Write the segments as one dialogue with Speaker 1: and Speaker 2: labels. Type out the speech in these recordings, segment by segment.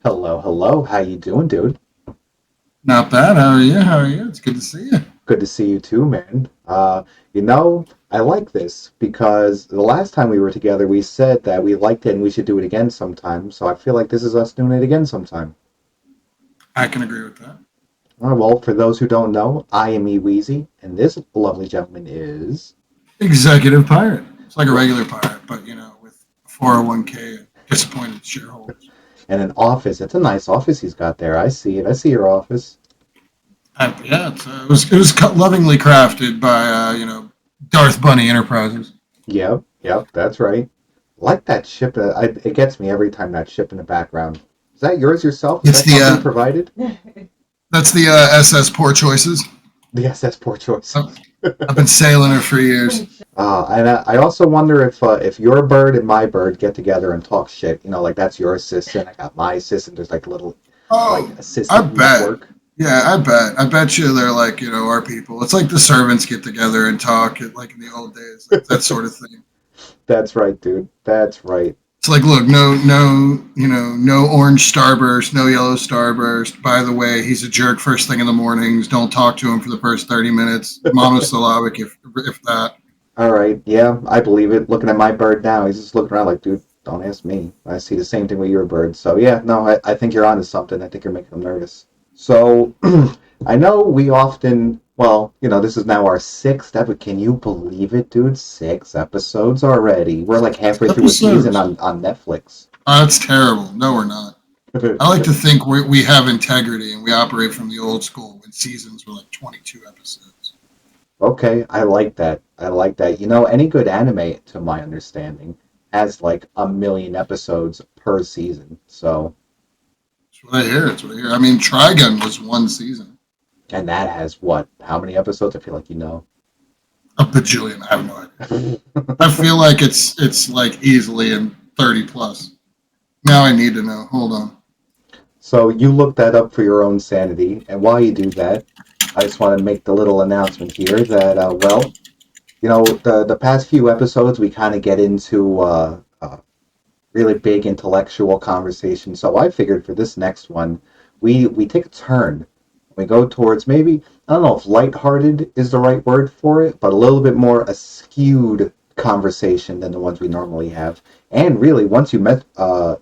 Speaker 1: Hello, hello. How you doing, dude?
Speaker 2: Not bad. How are you? How are you? It's good to see you.
Speaker 1: Good to see you too, man. I like this because the last time we were together, we said that we liked it and we should do it again sometime. So I feel like this is us doing it again sometime.
Speaker 2: I can agree with that.
Speaker 1: Well, for those who don't know, I am Weazy, and this lovely gentleman is
Speaker 2: Executive pirate. It's like a
Speaker 1: well,
Speaker 2: regular pirate, but with 401k and disappointed shareholders.
Speaker 1: and an office. It's a nice office he's got there. I see it. I see your office.
Speaker 2: Yeah, it was lovingly crafted by Darth Bunny Enterprises.
Speaker 1: Yep, yep, that's right. Like that ship. It gets me every time that ship in the background. Is that yours yourself? Is
Speaker 2: It's
Speaker 1: that
Speaker 2: the
Speaker 1: company provided?
Speaker 2: that's the SS Poor Choices.
Speaker 1: The SS Poor
Speaker 2: I've,
Speaker 1: Choices.
Speaker 2: I've been sailing it for years.
Speaker 1: And I also wonder if your bird and my bird get together and talk shit. You know, like that's your assistant. I got my assistant. There's like a little like
Speaker 2: Oh, I
Speaker 1: assistant
Speaker 2: bet.
Speaker 1: network.
Speaker 2: Yeah, I bet. I bet you they're like our people. It's like the servants get together and talk, like in the old days, like that sort of thing.
Speaker 1: That's right, dude. That's right.
Speaker 2: It's like, look, no orange starburst, no yellow starburst. By the way, he's a jerk first thing in the mornings. Don't talk to him for the first 30 minutes. Monosyllabic, if that.
Speaker 1: All right. Yeah, I believe it. Looking at my bird now, he's just looking around like, dude, don't ask me. I see the same thing with your bird. So yeah, no, I think you're onto something. I think you're making him nervous. So I know we often, well, this is now our sixth episode. Can you believe it, dude? Six episodes already. We're like halfway through a season
Speaker 2: Episodes.
Speaker 1: on Netflix.
Speaker 2: Oh, that's terrible. No, we're not. I like to think we have integrity and we operate from the old school when seasons were like 22 episodes.
Speaker 1: Okay, I like that. I like that. Any good anime, to my understanding, has like a million episodes per season. So,
Speaker 2: That's what I hear. That's what I hear. I mean, Trigun was one season.
Speaker 1: and that has what? How many episodes? I feel like you know.
Speaker 2: A bajillion. I have no idea. I feel like it's like easily in 30 plus. Now I need to know. Hold on.
Speaker 1: So you look that up for your own sanity, and while you do that, I just want to make the little announcement here that the past few episodes we kind of get into really big intellectual conversation. So I figured for this next one, we take a turn. We go towards maybe, I don't know if lighthearted is the right word for it, but a little bit more askewed conversation than the ones we normally have. And really, once you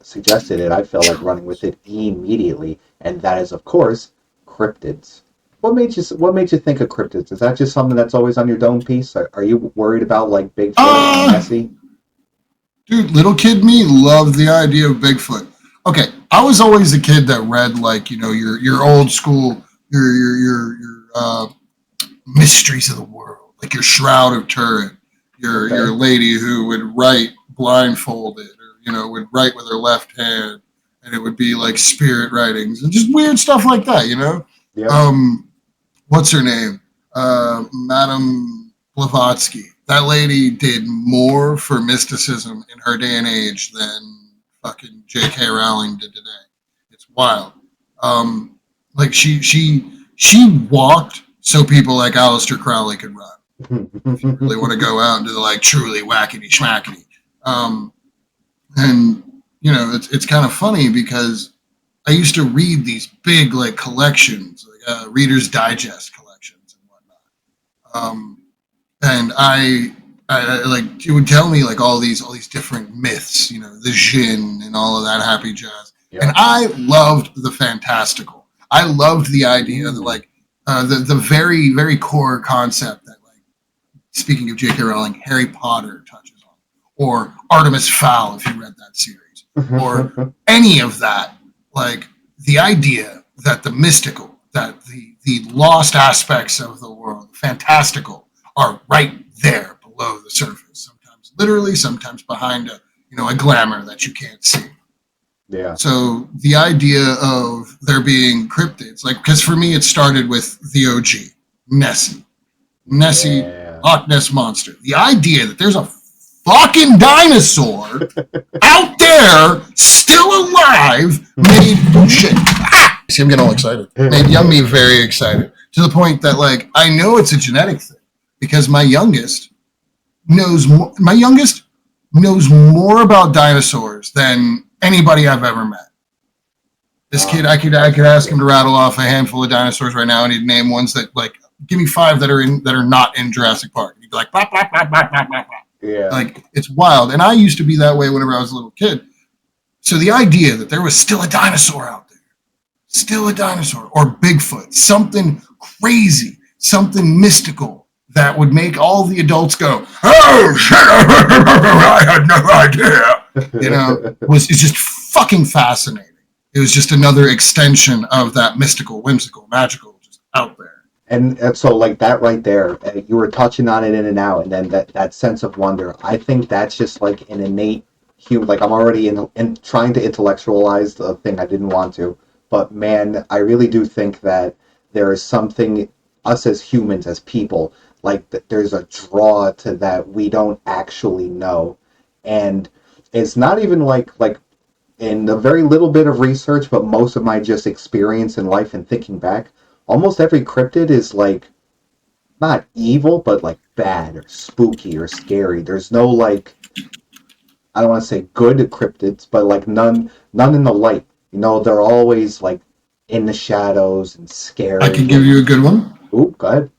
Speaker 1: suggested it, I felt like running with it immediately, and that is, of course, cryptids. What made you think of cryptids? Is that just something that's always on your dome piece? Are you worried about like Bigfoot and
Speaker 2: Ah,
Speaker 1: Nessie?
Speaker 2: dude, little kid me loved the idea of Bigfoot. Okay, I was always a kid that read like your old school your mysteries of the world, like your Shroud of Turin, your
Speaker 1: Okay.
Speaker 2: lady who would write blindfolded, or would write with her left hand, and it would be like spirit writings and just weird stuff like that.
Speaker 1: Yep.
Speaker 2: Um, what's her name? Madame Blavatsky. That lady did more for mysticism in her day and age than fucking J.K. Rowling did today. It's wild. Um, like she walked so people like Aleister Crowley could run. If you really want to go out and do the like truly wackety schmackety. Um, and it's kind of funny because I used to read these big like collections, like Reader's Digest collections and whatnot. And I like he would tell me like all these different myths, the Jinn and all of that happy jazz. And
Speaker 1: Yep.
Speaker 2: I loved the fantastical. I loved the idea that
Speaker 1: Ooh.
Speaker 2: like the very very core concept that like speaking of J.K. Rowling, Harry Potter touches on, or Artemis Fowl if you read that series, or any of that. Like the idea that the mystical, that the lost aspects of the world, fantastical, are right there below the surface. Sometimes literally, sometimes behind a glamour that you can't see.
Speaker 1: Yeah.
Speaker 2: So the idea of there being cryptids, like because for me it started with the OG Nessie, Nessie,
Speaker 1: Yeah.
Speaker 2: Loch Ness monster. The idea that there's a fucking dinosaur out there still alive made shit. See, I'm getting all excited. Made young me very excited to the point that like I know it's a genetic thing because my youngest knows more about dinosaurs than anybody I've ever met. This kid, I could ask him to rattle off a handful of dinosaurs right now, and he'd name ones that like give me 5 that are not in Jurassic Park. He'd be like, blah, blah, blah, blah, blah, blah.
Speaker 1: Yeah.
Speaker 2: Like it's wild. And I used to be that way whenever I was a little kid. So the idea that there was still a dinosaur out there, still a dinosaur, or Bigfoot, something crazy, something mystical that would make all the adults go, oh shit, I had no idea. You know, it's just fucking fascinating. It was just another extension of that mystical, whimsical, magical, just out there.
Speaker 1: And so, like that right there, you were touching on it in and out, and then that sense of wonder. I think that's just like an innate human. Like I'm already in trying to intellectualize the thing I didn't want to, but man, I really do think that there is something us as humans, as people, like that. There's a draw to that we don't actually know, and it's not even like in a very little bit of research, but most of my just experience in life and thinking back, almost every cryptid is like not evil, but like bad or spooky or scary. There's no like I don't want to say good cryptids, but like none in the light. You know, they're always like in the shadows and scary.
Speaker 2: I can give you a good one.
Speaker 1: Ooh, go ahead.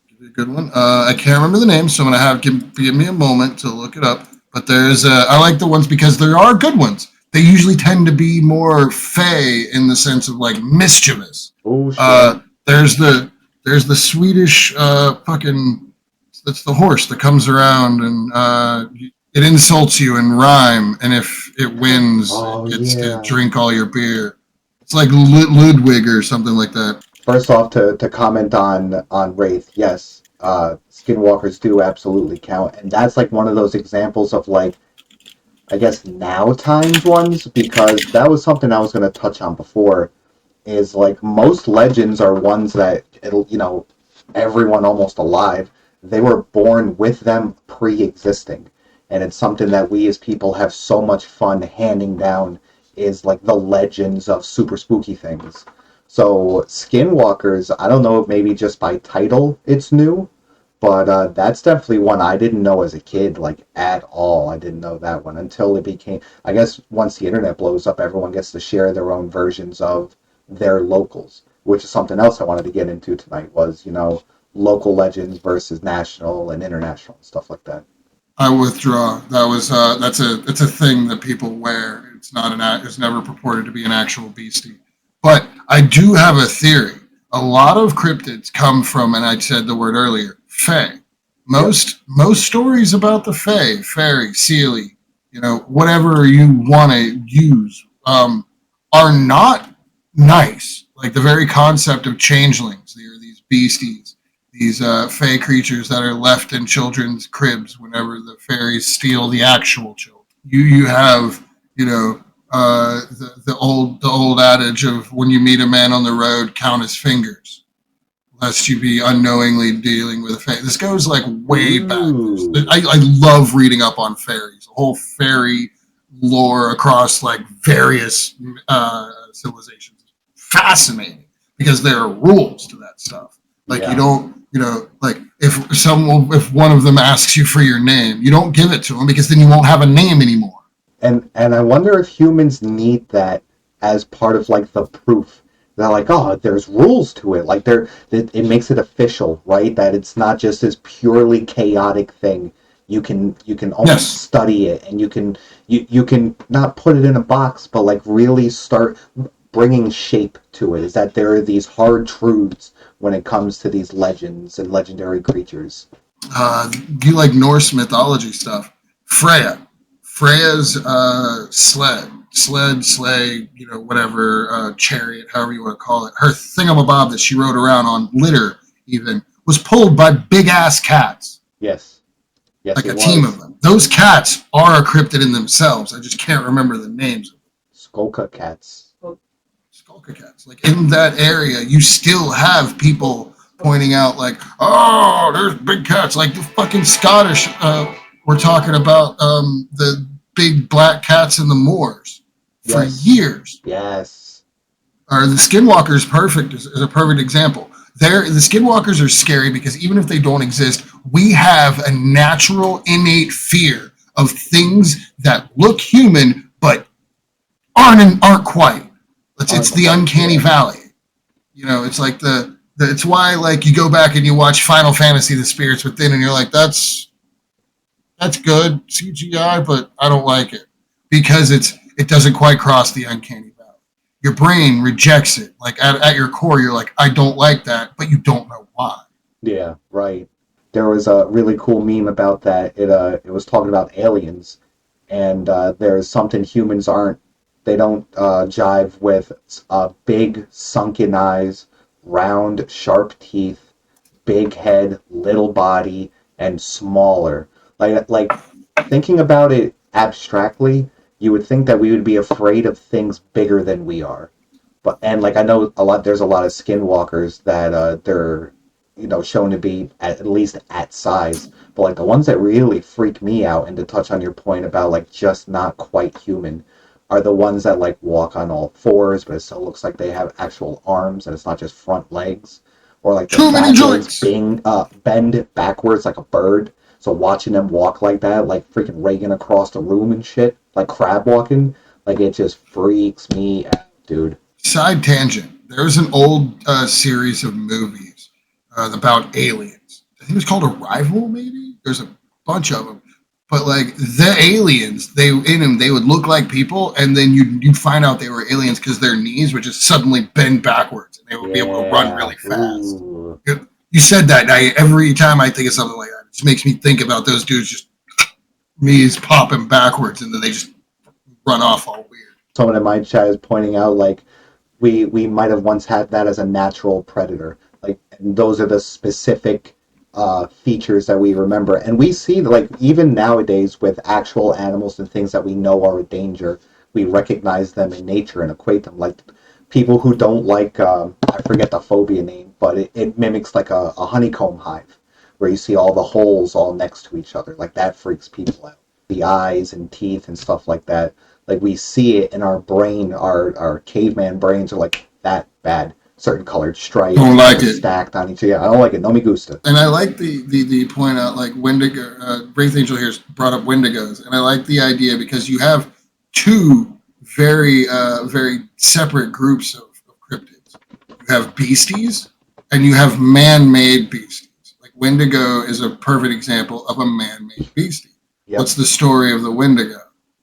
Speaker 2: Give you a good one. I can't remember the name, so I'm gonna give me a moment to look it up. But I like the ones because there are good ones. They usually tend to be more fey in the sense of like mischievous.
Speaker 1: Oh, sure.
Speaker 2: There's the Swedish fucking that's the horse that comes around and it insults you in rhyme, and if it wins, it gets to drink all your beer. It's like Ludwig or something like that.
Speaker 1: First off, to comment on Wraith, yes, skinwalkers do absolutely count, and that's like one of those examples of like, I guess now times ones, because that was something I was going to touch on before, is like most legends are ones that everyone almost alive, they were born with them pre-existing, and it's something that we as people have so much fun handing down, is like the legends of super spooky things. So skinwalkers, I don't know if maybe just by title it's new, but that's definitely one I didn't know as a kid, like at all. I didn't know that one until it became, I guess once the internet blows up, everyone gets to share their own versions of their locals, which is something else I wanted to get into tonight was, local legends versus national and international and stuff like that.
Speaker 2: I withdraw. It's a thing that people wear. It's never purported to be an actual beastie. But I do have a theory. A lot of cryptids come from, and I said the word earlier, fae. Most stories about the fae, fairy, seelie, whatever you want to use, are not nice. Like the very concept of changelings, they are these beasties, these fae creatures that are left in children's cribs whenever the fairies steal the actual children. You have, the old adage of when you meet a man on the road, count his fingers, lest you be unknowingly dealing with a fairy. This goes like way back. I love reading up on fairies, the whole fairy lore across like various civilizations. Fascinating because there are rules to that stuff. Like you don't, like if one of them asks you for your name, you don't give it to them because then you won't have a name anymore.
Speaker 1: And I wonder if humans need that as part of like the proof. They're like, oh, there's rules to it. Like it makes it official, right? That it's not just this purely chaotic thing. You can almost study it, and you can not put it in a box, but like really start bringing shape to it. Is that there are these hard truths when it comes to these legends and legendary creatures.
Speaker 2: Do you like Norse mythology stuff? Freya's sleigh, whatever, chariot, however you want to call it. Her thingamabob that she rode around on, litter even, was pulled by big-ass cats.
Speaker 1: Yes,
Speaker 2: like a team of them. Those cats are a cryptid in themselves. I just can't remember the names.
Speaker 1: Skulka cats.
Speaker 2: Like in that area, you still have people pointing out like, oh, there's big cats. Like the fucking Scottish, we're talking about the big black cats in the moors for years.
Speaker 1: Yes.
Speaker 2: Or the skinwalkers is a perfect example. The skinwalkers are scary because even if they don't exist, we have a natural innate fear of things that look human but aren't quite. It's the uncanny valley. You know, it's like it's why like you go back and you watch Final Fantasy: The Spirits Within, and you're like, that's good CGI, but I don't like it because it doesn't quite cross the uncanny valley. Your brain rejects it. Like at your core, you're like, I don't like that, but you don't know why.
Speaker 1: Yeah, right. There was a really cool meme about that. It was talking about aliens, and there's something humans aren't. They don't jive with big sunken eyes, round sharp teeth, big head, little body, and smaller. Like thinking about it abstractly, you would think that we would be afraid of things bigger than we are. But and like I know a lot, there's a lot of skinwalkers that they're shown to be at least at size. But like the ones that really freak me out, and to touch on your point about like just not quite human, are the ones that like walk on all fours, but it still looks like they have actual arms and it's not just front legs, or like their
Speaker 2: Too many
Speaker 1: back legs
Speaker 2: joints.
Speaker 1: bend backwards like a bird. So watching them walk like that, like freaking Reagan across the room and shit, like crab walking, like it just freaks me out, dude.
Speaker 2: Side tangent. There's an old series of movies about aliens. I think it was called Arrival, maybe. There's a bunch of them, but like the aliens, they in them they would look like people, and then you'd find out they were aliens because their knees would just suddenly bend backwards, and they would be able to run really fast.
Speaker 1: Ooh.
Speaker 2: You said that, and every time I think of something like that, it just makes me think about those dudes just knees popping backwards, and then they just run off all weird.
Speaker 1: Someone in my chat is pointing out like we might have once had that as a natural predator. Like, and those are the specific features that we remember, and we see like even nowadays with actual animals and things that we know are a danger, we recognize them in nature and equate them. Like people who don't like I forget the phobia name, but it mimics like a honeycomb hive where you see all the holes all next to each other. Like that freaks people out. The eyes and teeth and stuff like that. Like we see it in our brain, our caveman brains are like that bad. Certain colored stripes
Speaker 2: Don't like it.
Speaker 1: stacked on each other. Yeah, I don't like it. No me gusta.
Speaker 2: And I like the point out like Wendigo. Wraith Angel here brought up Wendigos, and I like the idea because you have two very separate groups of cryptids. You have beasties, and you have man-made beasties. Like Wendigo is a perfect example of a man-made beastie.
Speaker 1: Yep.
Speaker 2: What's the story of the Wendigo?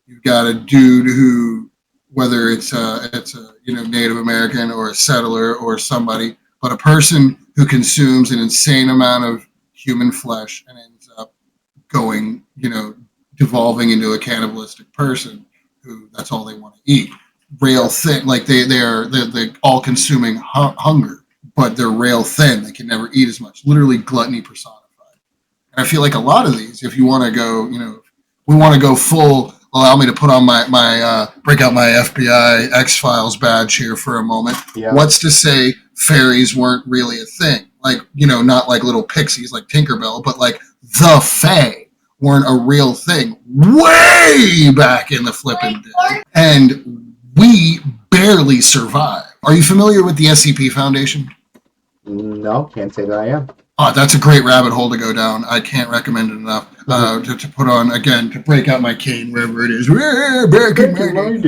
Speaker 2: You've got a dude who, whether it's a Native American or a settler or somebody, but a person who consumes an insane amount of human flesh and ends up going, devolving into a cannibalistic person who that's all they want to eat. Rail thin, like they're all consuming hunger, but they're rail thin. They can never eat as much. Literally gluttony personified. And I feel like a lot of these, if you want to go, we want to go full. Allow me to put on my break out my FBI X-Files badge here for a moment.
Speaker 1: Yeah.
Speaker 2: What's to say fairies weren't really a thing? Like, not like little pixies like Tinkerbell, but like the Fae weren't a real thing way back in the flipping day. And we barely survived. Are you familiar with the SCP Foundation?
Speaker 1: No, can't say that I am.
Speaker 2: Oh, that's a great rabbit hole to go down. I can't recommend it enough. To put on, again, to break out my cane, wherever it is.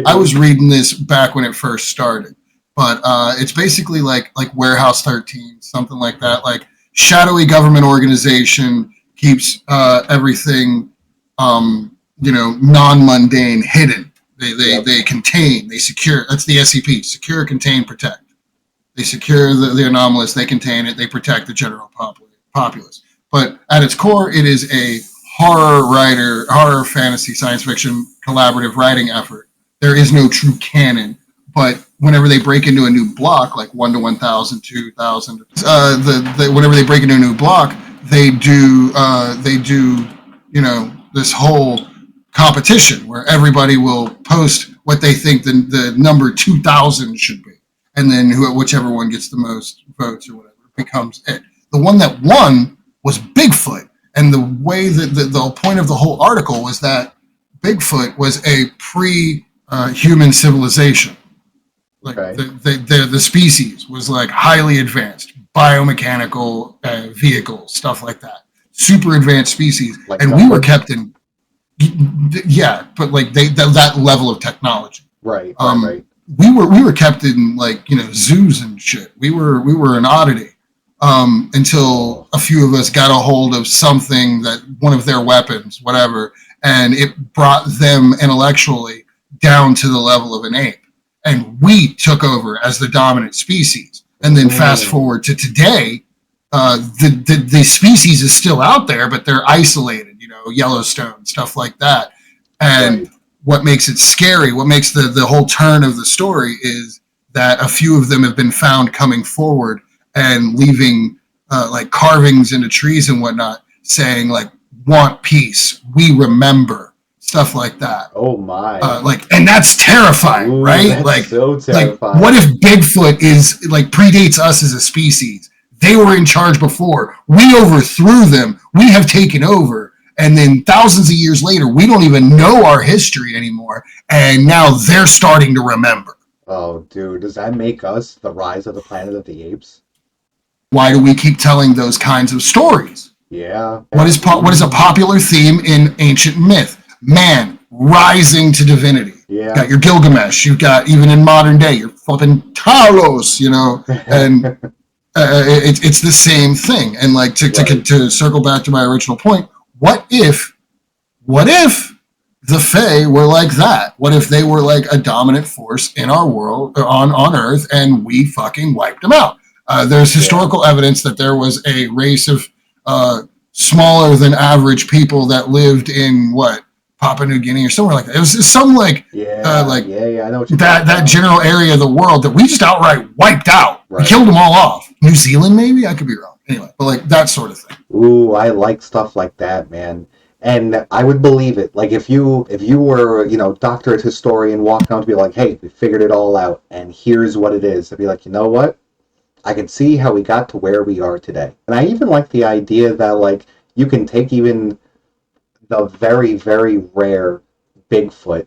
Speaker 2: I was reading this back when it first started. But it's basically like Warehouse 13, something like that. Like shadowy government organization keeps everything, non-mundane, hidden. They contain, they secure. That's the SCP, secure, contain, protect. They secure the anomalous, they contain it, they protect the general populace. But at its core, it is a horror, fantasy, science fiction, collaborative writing effort. There is no true canon, but whenever they break into a new block, like 1 to 1,000, 2,000, whenever they break into a new block, they do this whole competition where everybody will post what they think the number 2,000 should be. And then whichever one gets the most votes or whatever becomes it. The one that won was Bigfoot. And the way that the point of the whole article was that Bigfoot was a pre-human civilization. Like the species was like highly advanced, biomechanical vehicles, stuff like that. Super advanced species. Like and we were kept in, but like that level of technology.
Speaker 1: Right.
Speaker 2: we were kept in like, you know, zoos and shit. We were an oddity until a few of us got a hold of something, that one of their weapons, whatever, and it brought them intellectually down to the level of an ape, and we took over as the dominant species. And then fast forward to today, the species is still out there, but they're isolated. You know, Yellowstone, stuff like that. And
Speaker 1: Right.
Speaker 2: what makes it scary, what makes the whole turn of the story, is that a few of them have been found coming forward and leaving like carvings into trees and whatnot, saying like, "Want peace? We remember." Stuff like that.
Speaker 1: Oh my.
Speaker 2: Like, and that's terrifying,
Speaker 1: Ooh,
Speaker 2: right?
Speaker 1: that's so
Speaker 2: Like,
Speaker 1: terrifying.
Speaker 2: what if Bigfoot is like predates us as a species? They were in charge before. We overthrew them. We have taken over. And then thousands of years later, we don't even know our history anymore. And now they're starting to remember.
Speaker 1: Oh, dude, does that make us the Rise of the Planet of the Apes?
Speaker 2: Why do we keep telling those kinds of stories?
Speaker 1: Yeah.
Speaker 2: What is a popular theme in ancient myth? Man rising to divinity.
Speaker 1: Yeah.
Speaker 2: You got your Gilgamesh. You've got, even in modern day, your flipping Talos, you know, and it's the same thing. And like to circle back to my original point, what if the Fae were like that? What if they were like a dominant force in our world, on Earth, and we fucking wiped them out? There's historical evidence that there was a race of smaller than average people that lived in what, Papua New Guinea or somewhere like that. It was some like
Speaker 1: I know what
Speaker 2: that general area of the world that we just outright wiped out.
Speaker 1: Right.
Speaker 2: We killed them all off. New Zealand, maybe? I could be wrong. Anyway, but like that sort of thing.
Speaker 1: Ooh, I like stuff like that, man. And I would believe it. Like if you were, you know, doctorate historian walking out to be like, hey, we figured it all out and here's what it is. I'd be like, you know what? I can see how we got to where we are today. And I even like the idea that like you can take even the very, very rare Bigfoot,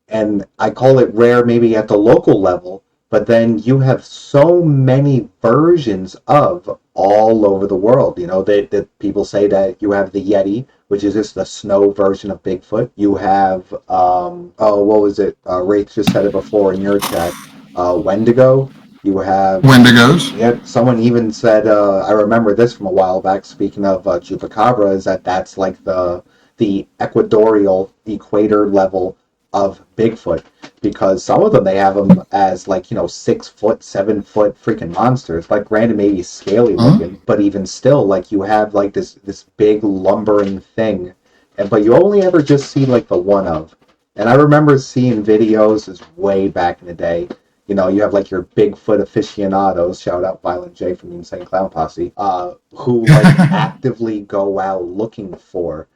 Speaker 1: and I call it rare maybe at the local level, but then you have so many versions of all over the world. You know, that people say that you have the Yeti, which is just the snow version of Bigfoot. You have, oh, what was it? Wraith just said it before in your chat. Wendigo. You have
Speaker 2: Wendigos.
Speaker 1: yeah. Someone even said, I remember this from a while back. Speaking of chupacabra, is that's like the equatorial equator level of Bigfoot, because some of them they have them as like, you know, 6 foot, 7 foot freaking monsters. Like granted, maybe scaly looking, but even still, like you have like this big lumbering thing, and but you only ever just see like the one of. And I remember seeing videos is way back in the day. You know, you have like your Bigfoot aficionados, shout out Violent J from the Insane Clown Posse, who like actively go out looking for,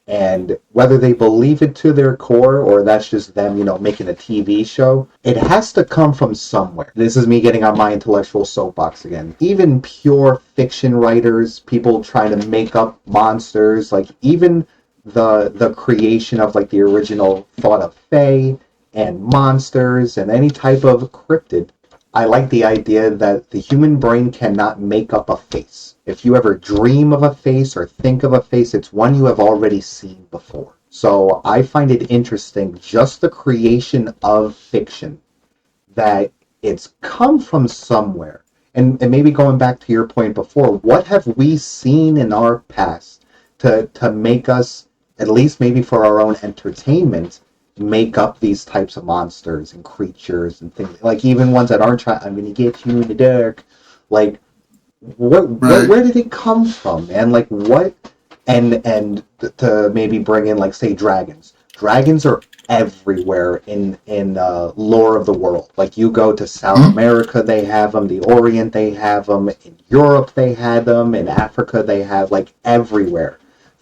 Speaker 1: and whether they believe it to their core or that's just them, you know, making a TV show, it has to come from somewhere. This is me getting on my intellectual soapbox again. Even pure fiction writers, people trying to make up monsters, like even the creation of like the original thought of Fae and monsters and any type of cryptid. I like the idea that the human brain cannot make up a face. If you ever dream of a face or think of a face, it's one you have already seen before. So I find it interesting, just the creation of fiction, that it's come from somewhere. And maybe going back to your point before, what have we seen in our past to make us, at least maybe for our own entertainment, make up these types of monsters and creatures and things, like even ones that aren't trying, I'm gonna get you in the dark, like where did it come from, and like what, and to maybe bring in like say dragons are everywhere in lore of the world. Like you go to South America, they have them, the Orient they have them, in Europe they had them, in Africa they have, like everywhere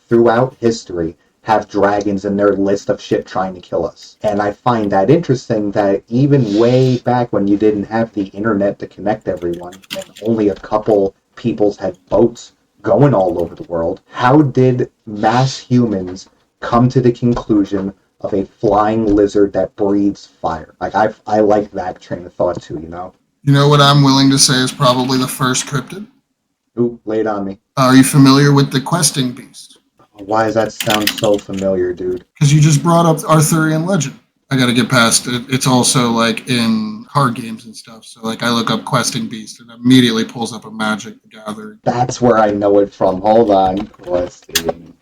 Speaker 1: throughout history have dragons in their list of shit trying to kill us. And I find that interesting that even way back when you didn't have the internet to connect everyone, and only a couple peoples had boats going all over the world, how did mass humans come to the conclusion of a flying lizard that breathes fire? Like I like that train of thought too, you know?
Speaker 2: You know what I'm willing to say is probably the first cryptid?
Speaker 1: Ooh, lay it on me.
Speaker 2: Are you familiar with the questing beast?
Speaker 1: Why does that sound so familiar, dude?
Speaker 2: Because you just brought up Arthurian legend. I got to get past it. It's also like in card games and stuff. So like I look up questing beast and it immediately pulls up a Magic the Gathering.
Speaker 1: That's where I know it from. Hold on. Questing.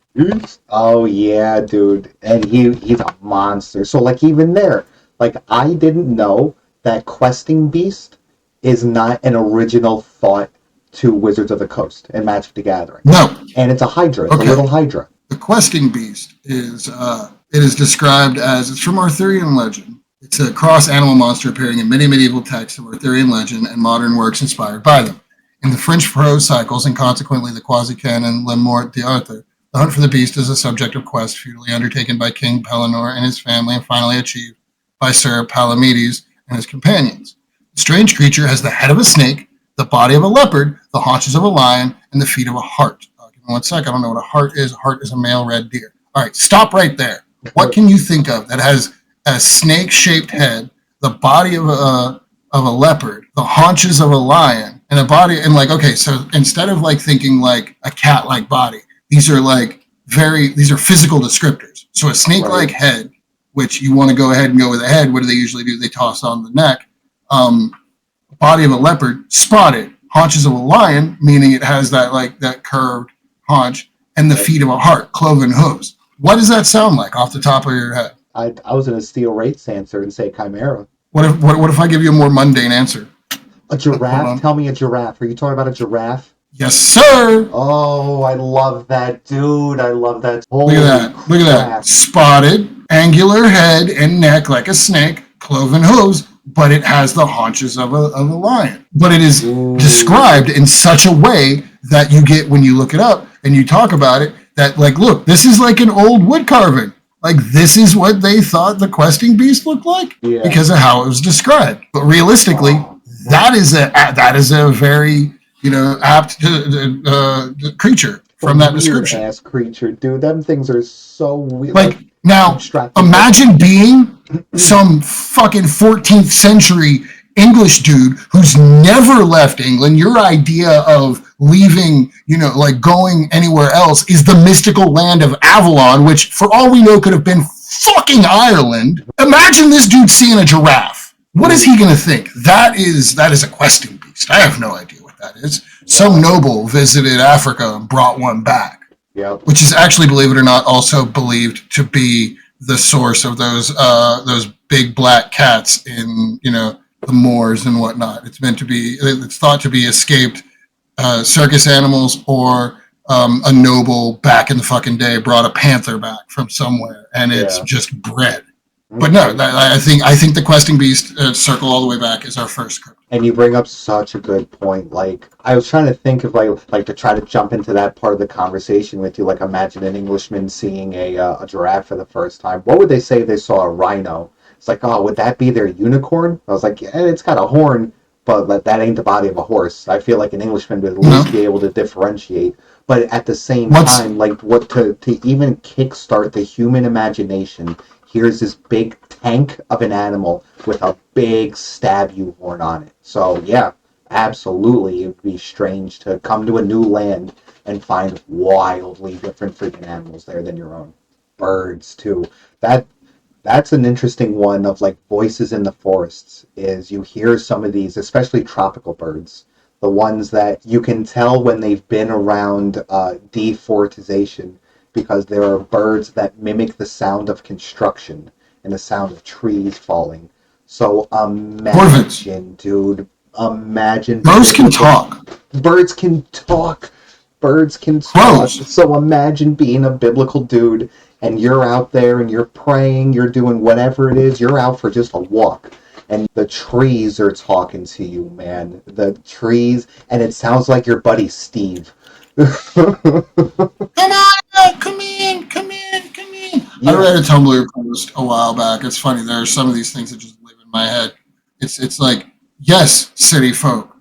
Speaker 1: Oh yeah, dude. And he's a monster. So like even there, like I didn't know that Questing Beast is not an original thought to Wizards of the Coast and Magic the Gathering.
Speaker 2: No.
Speaker 1: And it's a Hydra. It's a little Hydra.
Speaker 2: The questing beast is it is described as it's from Arthurian legend. It's a cross animal monster appearing in many medieval texts of Arthurian legend and modern works inspired by them. In the French prose cycles and consequently the quasi-canon Le Mort d'Arthur, the hunt for the beast is a subject of quest feudally undertaken by King Pellinore and his family and finally achieved by Sir Palamedes and his companions. The strange creature has the head of a snake, the body of a leopard, the haunches of a lion, and the feet of a hart. Give me 1 sec. I don't know what a hart is. A hart is a male red deer. All right, stop right there. What can you think of that has a snake-shaped head, the body of a leopard, the haunches of a lion, and a body? And like, okay, so instead of like thinking like a cat-like body, these are physical descriptors. So a snake-like head, which you want to go ahead and go with a head. What do they usually do? They toss on the neck. Body of a leopard, spotted. Haunches of a lion, meaning it has that curved haunch, and the feet of a hart, cloven hooves. What does that sound like off the top of your head?
Speaker 1: I was going to steal Rate's answer and say chimera.
Speaker 2: What if I give you a more mundane answer?
Speaker 1: A giraffe? Tell me a giraffe. Are you talking about a giraffe?
Speaker 2: Yes, sir.
Speaker 1: Oh, I love that, dude. I love that.
Speaker 2: Look at that. Look at that. Spotted, angular head and neck like a snake, cloven hooves, but it has the haunches of a lion. But it is described in such a way that you get, when you look it up and you talk about it, that like, look, this is like an old wood carving. Like, this is what they thought the questing beast looked like because of how it was described. But realistically, that is a very, apt creature from that description.
Speaker 1: Ass creature, dude. Them things are so weird.
Speaker 2: Like now, imagine being some fucking 14th century English dude who's never left England. Your idea of leaving, like going anywhere else is the mystical land of Avalon, which for all we know could have been fucking Ireland. Imagine this dude seeing a giraffe. What is he going to think? That is a questing beast. I have no idea what that is. Some noble visited Africa and brought one back.
Speaker 1: Yep.
Speaker 2: Which is actually, believe it or not, also believed to be the source of those big black cats in, the moors and whatnot. It's thought to be escaped circus animals, or a noble back in the fucking day brought a panther back from somewhere, and it's just bred. But no, I think the questing beast, circle all the way back, is our first cryptid.
Speaker 1: And you bring up such a good point. Like, I was trying to think of like to try to jump into that part of the conversation with you. Like, imagine an Englishman seeing a giraffe for the first time. What would they say if they saw a rhino? It's like, oh, would that be their unicorn? I was like, yeah, it's got a horn, but that ain't the body of a horse. I feel like an Englishman would at least be able to differentiate. But at the same time, like, what to even kickstart the human imagination, here's this big tank of an animal with a big stab you horn on it. So yeah, absolutely, it would be strange to come to a new land and find wildly different freaking animals there than your own. Birds too. That's an interesting one of like voices in the forests, is you hear some of these, especially tropical birds, the ones that you can tell when they've been around deforestation, because there are birds that mimic the sound of construction and the sound of trees falling. So imagine, dude, imagine.
Speaker 2: Birds can talk.
Speaker 1: Birds can talk. Birds can talk. So imagine being a biblical dude and you're out there and you're praying, you're doing whatever it is, you're out for just a walk. And the trees are talking to you, man. The trees, and it sounds like your buddy Steve.
Speaker 2: Come on, come in. Yeah. I read a Tumblr post a while back. It's funny. There are some of these things that just live in my head. It's like, yes, city folk,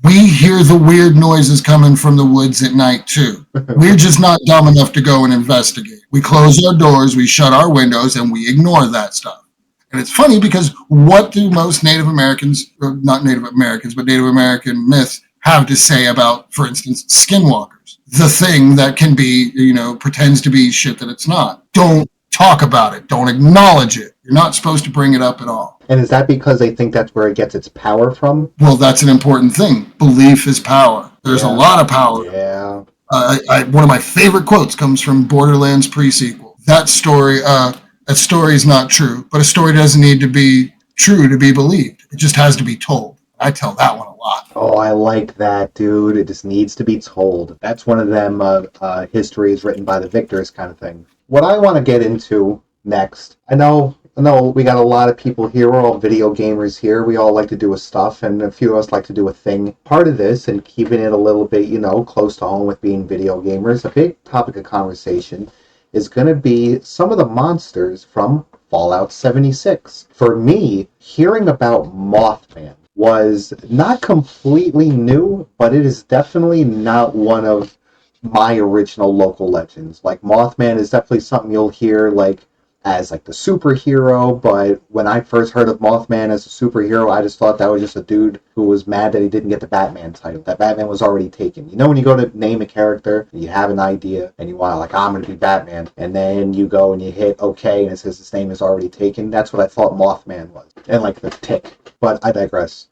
Speaker 2: we hear the weird noises coming from the woods at night too. We're just not dumb enough to go and investigate. We close our doors, we shut our windows, and we ignore that stuff. And it's funny because what do most Native Americans, or not Native Americans, but Native American myths have to say about, for instance, skinwalkers? The thing that can be, pretends to be shit that it's not. Don't talk about it. Don't acknowledge it. You're not supposed to bring it up at all.
Speaker 1: And is that because they think that's where it gets its power from?
Speaker 2: Well, that's an important thing. Belief is power. There's a lot of power.
Speaker 1: Yeah.
Speaker 2: One of my favorite quotes comes from Borderlands pre-sequel. That story is not true, but a story doesn't need to be true to be believed. It just has to be told. I tell that one a lot.
Speaker 1: Oh, I like that, dude. It just needs to be told. That's one of them histories written by the victors kind of thing. What I want to get into next, I know we got a lot of people here. We're all video gamers here. We all like to do a stuff, and a few of us like to do a thing. Part of this, and keeping it a little bit, close to home with being video gamers, a big topic of conversation is going to be some of the monsters from Fallout 76. For me, hearing about Mothman was not completely new, but it is definitely not one of my original local legends. Like, Mothman is definitely something you'll hear, as the superhero, but when I first heard of Mothman as a superhero, I just thought that was just a dude who was mad that he didn't get the Batman title. That Batman was already taken. When you go to name a character, you have an idea, and you want I'm going to be Batman, and then you go and you hit OK, and it says his name is already taken. That's what I thought Mothman was. And the tick. But I digress.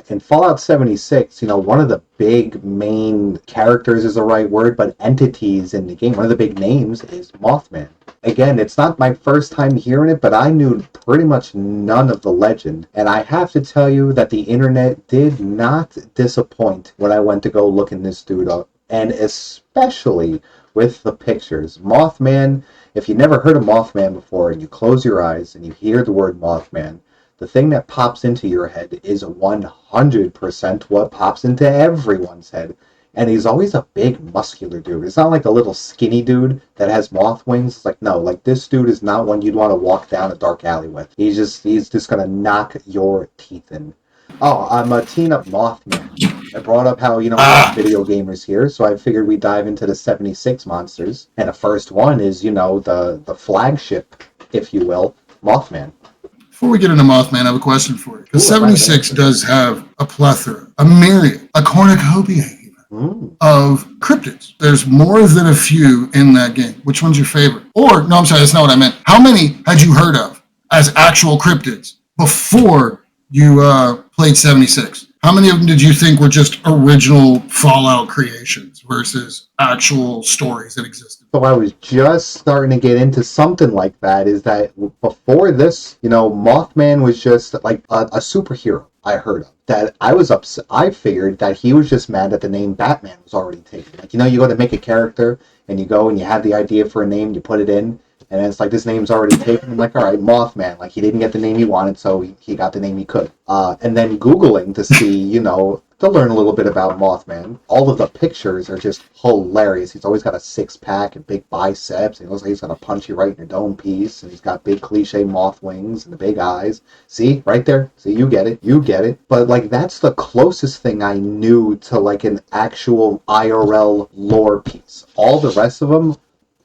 Speaker 1: In Fallout 76, one of the big main characters is the right word, but entities in the game, one of the big names is Mothman. Again, it's not my first time hearing it, but I knew pretty much none of the legend. And I have to tell you that the internet did not disappoint when I went to go looking this dude up. And especially with the pictures. Mothman, if you never heard of Mothman before and you close your eyes and you hear the word Mothman, the thing that pops into your head is 100% what pops into everyone's head. And he's always a big, muscular dude. It's not like a little skinny dude that has moth wings. It's no, this dude is not one you'd want to walk down a dark alley with. He's just going to knock your teeth in. Oh, I'm teeing up Mothman. I brought up how, we're video gamers here, so I figured we'd dive into the 76 monsters. And the first one is, the flagship, if you will, Mothman.
Speaker 2: Before we get into Mothman, I have a question for you. Because 76 does have a plethora, a myriad, a cornucopia of cryptids. There's more than a few in that game. Which one's your favorite? Or, no, I'm sorry, that's not what I meant. How many had you heard of as actual cryptids before you played 76? How many of them did you think were just original Fallout creations versus actual stories that existed?
Speaker 1: So I was just starting to get into something like that, is that before this, Mothman was just a superhero I heard of. That I was upset. I figured that he was just mad that the name Batman was already taken. You go to make a character and you go and you have the idea for a name, you put it in, and it's this name's already taken. I'm all right, Mothman. He didn't get the name he wanted, so he got the name he could. And then Googling to see, to learn a little bit about Mothman. All of the pictures are just hilarious. He's always got a six-pack and big biceps. He looks like he's going to punch you right in your dome piece. And he's got big cliche moth wings and the big eyes. See? Right there? See, you get it. You get it. But, that's the closest thing I knew to, an actual IRL lore piece. All the rest of them,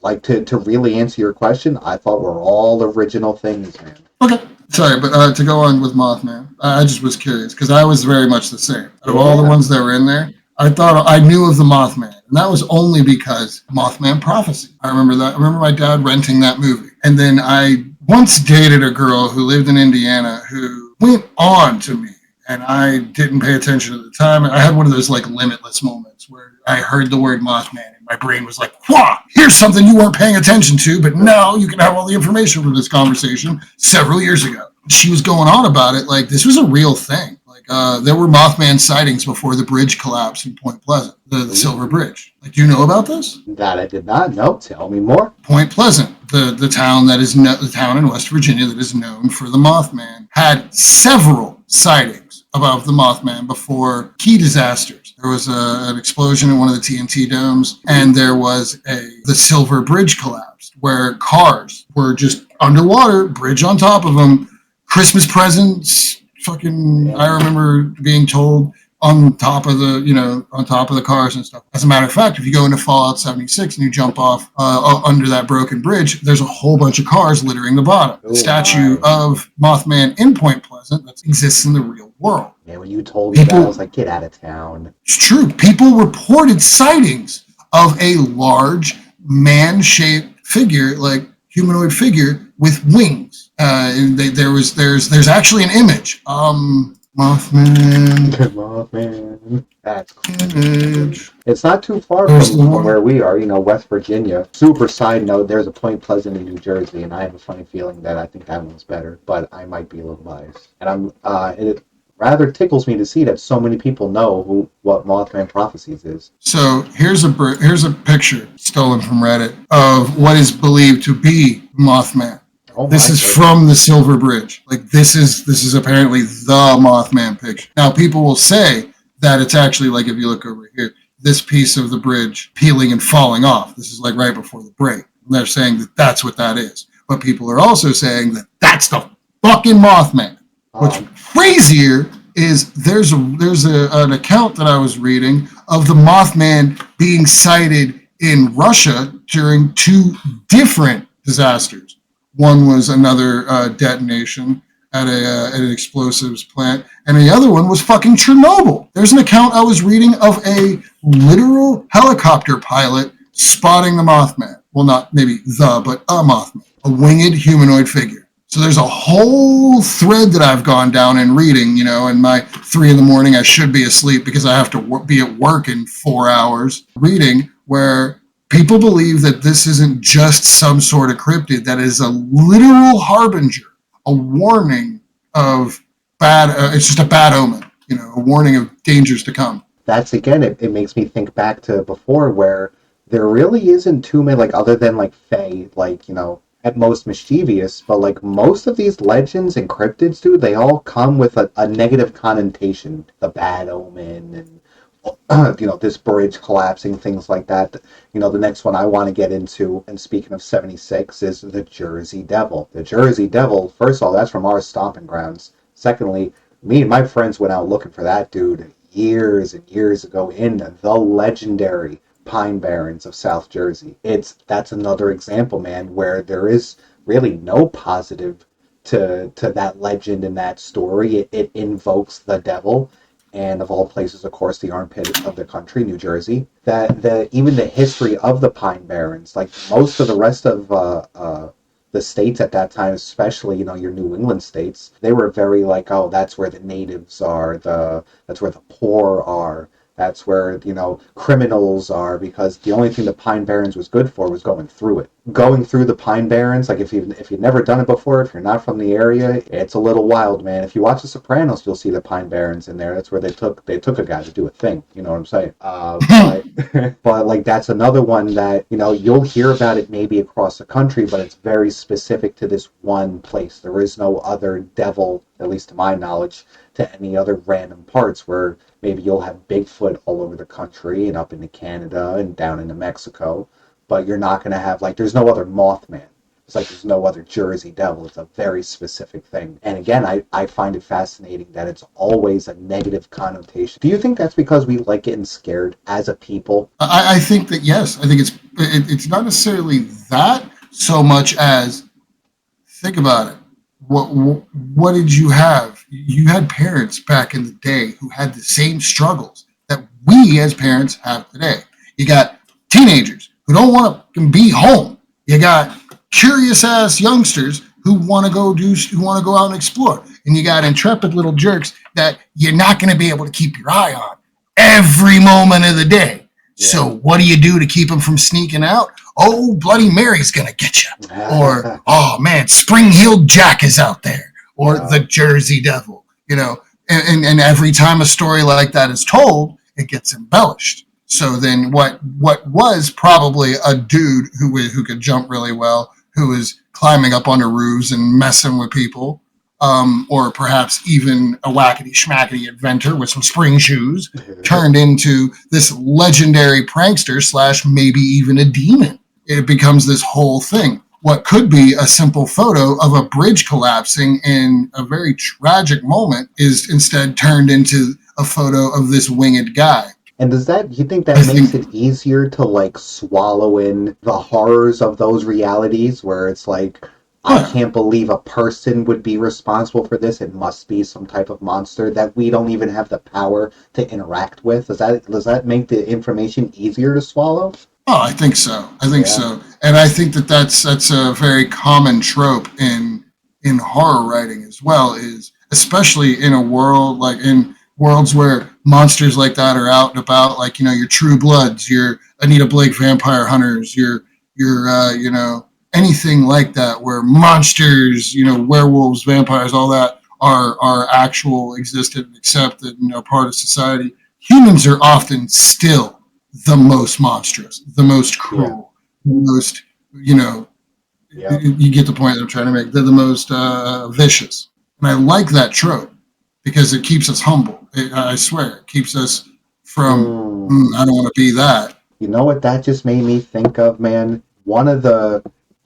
Speaker 1: to really answer your question, I thought were all original things, man.
Speaker 2: Okay. Sorry, but to go on with Mothman, I just was curious because I was very much the same. Out of all the ones that were in there, I thought I knew of the Mothman, and that was only because Mothman Prophecy. I remember that. I remember my dad renting that movie, and then I once dated a girl who lived in Indiana who went on to me, and I didn't pay attention at the time. And I had one of those limitless moments where I heard the word Mothman, and my brain was like, "Whoa! Here's something you weren't paying attention to, but now you can have all the information from this conversation several years ago." She was going on about it this was a real thing. There were Mothman sightings before the bridge collapsed in Point Pleasant, the Silver Bridge. Do you know about this?
Speaker 1: That I did not know. Tell me more.
Speaker 2: Point Pleasant, the town that is the town in West Virginia that is known for the Mothman, had several sightings above the Mothman before key disasters. There was an explosion in one of the TNT domes, and there was the Silver Bridge collapsed, where cars were just underwater, bridge on top of them, Christmas presents, I remember being told on top of the cars and stuff. As a matter of fact, if you go into Fallout 76 and you jump off under that broken bridge, there's a whole bunch of cars littering the bottom. The statue of Mothman in Point Pleasant that exists in the real world.
Speaker 1: Yeah, when you told me that, I was like, get out of town.
Speaker 2: It's true. People reported sightings of a large man-shaped figure, humanoid figure with wings. There's actually an image. Mothman.
Speaker 1: Mothman. That's
Speaker 2: Image.
Speaker 1: it's not too far
Speaker 2: There's the
Speaker 1: from where
Speaker 2: one.
Speaker 1: we are, West Virginia. Super side note, there's a Point Pleasant in New Jersey, and I have a funny feeling that I think that one's better, but I might be a little biased. And it rather tickles me to see that so many people know what Mothman Prophecies is.
Speaker 2: So here's a picture stolen from Reddit of what is believed to be Mothman.
Speaker 1: Oh my
Speaker 2: This is
Speaker 1: goodness.
Speaker 2: from the Silver Bridge. Like this is apparently the Mothman picture. Now people will say that it's actually like if you look over here, this piece of the bridge peeling and falling off. This is like right before the break. And they're saying that that's what that is. But people are also saying that that's the fucking Mothman. What's crazier is there's an account that I was reading of the Mothman being sighted in Russia during two different disasters. One was another detonation at an explosives plant, and the other one was fucking Chernobyl. There's an account I was reading of a literal helicopter pilot spotting the Mothman. Well, not maybe the, but a Mothman, a winged humanoid figure. So there's a whole thread that I've gone down and reading, in my 3 a.m. I should be asleep because I have to be at work in 4 hours reading, where people believe that this isn't just some sort of cryptid, that is a literal harbinger, a warning of bad, it's just a bad omen, a warning of dangers to come.
Speaker 1: That's again, it makes me think back to before where there really isn't too many, like, other than like Fae, like, at most mischievous, but like most of these legends and cryptids, dude, they all come with a negative connotation. The bad omen and this bridge collapsing, things like that. The next one I want to get into, and speaking of 76, is the Jersey Devil. The Jersey Devil, first of all, that's from our stomping grounds. Secondly, me and my friends went out looking for that dude years and years ago in the legendary Pine Barrens of South Jersey. That's another example, man, where there is really no positive to that legend and that story. It invokes the devil, and of all places, of course, the armpit of the country, New Jersey. That even the history of the Pine Barrens, like most of the rest of the states at that time, especially your New England states, they were very like, oh, that's where the natives are, that's where the poor are. That's where, criminals are, because the only thing the Pine Barrens was good for was going through it. Going through the Pine Barrens, like if you've never done it before, if you're not from the area, it's a little wild, man. If you watch The Sopranos, you'll see the Pine Barrens in there. That's where they took a guy to do a thing. You know what I'm saying? But like that's another one that you'll hear about it maybe across the country, but it's very specific to this one place. There is no other devil, at least to my knowledge, to any other random parts where maybe you'll have Bigfoot all over the country and up into Canada and down into Mexico, but you're not going to have, like, there's no other Mothman. It's like there's no other Jersey Devil. It's a very specific thing. And again, I find it fascinating that it's always a negative connotation. Do you think that's because we like getting scared as a people?
Speaker 2: I think that, yes. I think it's not necessarily that so much as, think about it. What did you have? You had parents back in the day who had the same struggles that we as parents have today. You got teenagers who don't want to be home. You got curious ass youngsters who want to go out and explore. And you got intrepid little jerks that you're not going to be able to keep your eye on every moment of the day. Yeah. So what do you do to keep them from sneaking out? Oh, Bloody Mary's going to get you. Or, oh man, Spring-Heeled Jack is out there. Or the Jersey Devil, and every time a story like that is told, it gets embellished. So then what was probably a dude who could jump really well, who was climbing up onto roofs and messing with people, or perhaps even a wackety schmackety inventor with some spring shoes, turned into this legendary prankster / maybe even a demon. It becomes this whole thing. What could be a simple photo of a bridge collapsing in a very tragic moment is instead turned into a photo of this winged guy.
Speaker 1: And you think that makes it easier to like swallow in the horrors of those realities where it's like, I can't believe a person would be responsible for this. It must be some type of monster that we don't even have the power to interact with. Does that make the information easier to swallow?
Speaker 2: Oh, I think so. I think
Speaker 1: Yeah,
Speaker 2: so, and I think that that's a very common trope in horror writing as well. Is especially in a world like in worlds where monsters like that are out and about, like your True Bloods, your Anita Blake Vampire Hunters, your anything like that, where monsters, werewolves, vampires, all that are actual existent and accepted and are part of society. Humans are often still the most monstrous, the most
Speaker 1: yeah,
Speaker 2: cruel, the most, you know,
Speaker 1: yeah.
Speaker 2: you get the point that I'm trying to make. They're the most vicious. And I like that trope because it keeps us humble. I swear, it keeps us from,
Speaker 1: Mm.
Speaker 2: I don't want to be that.
Speaker 1: You know what that just made me think of, man? One of the,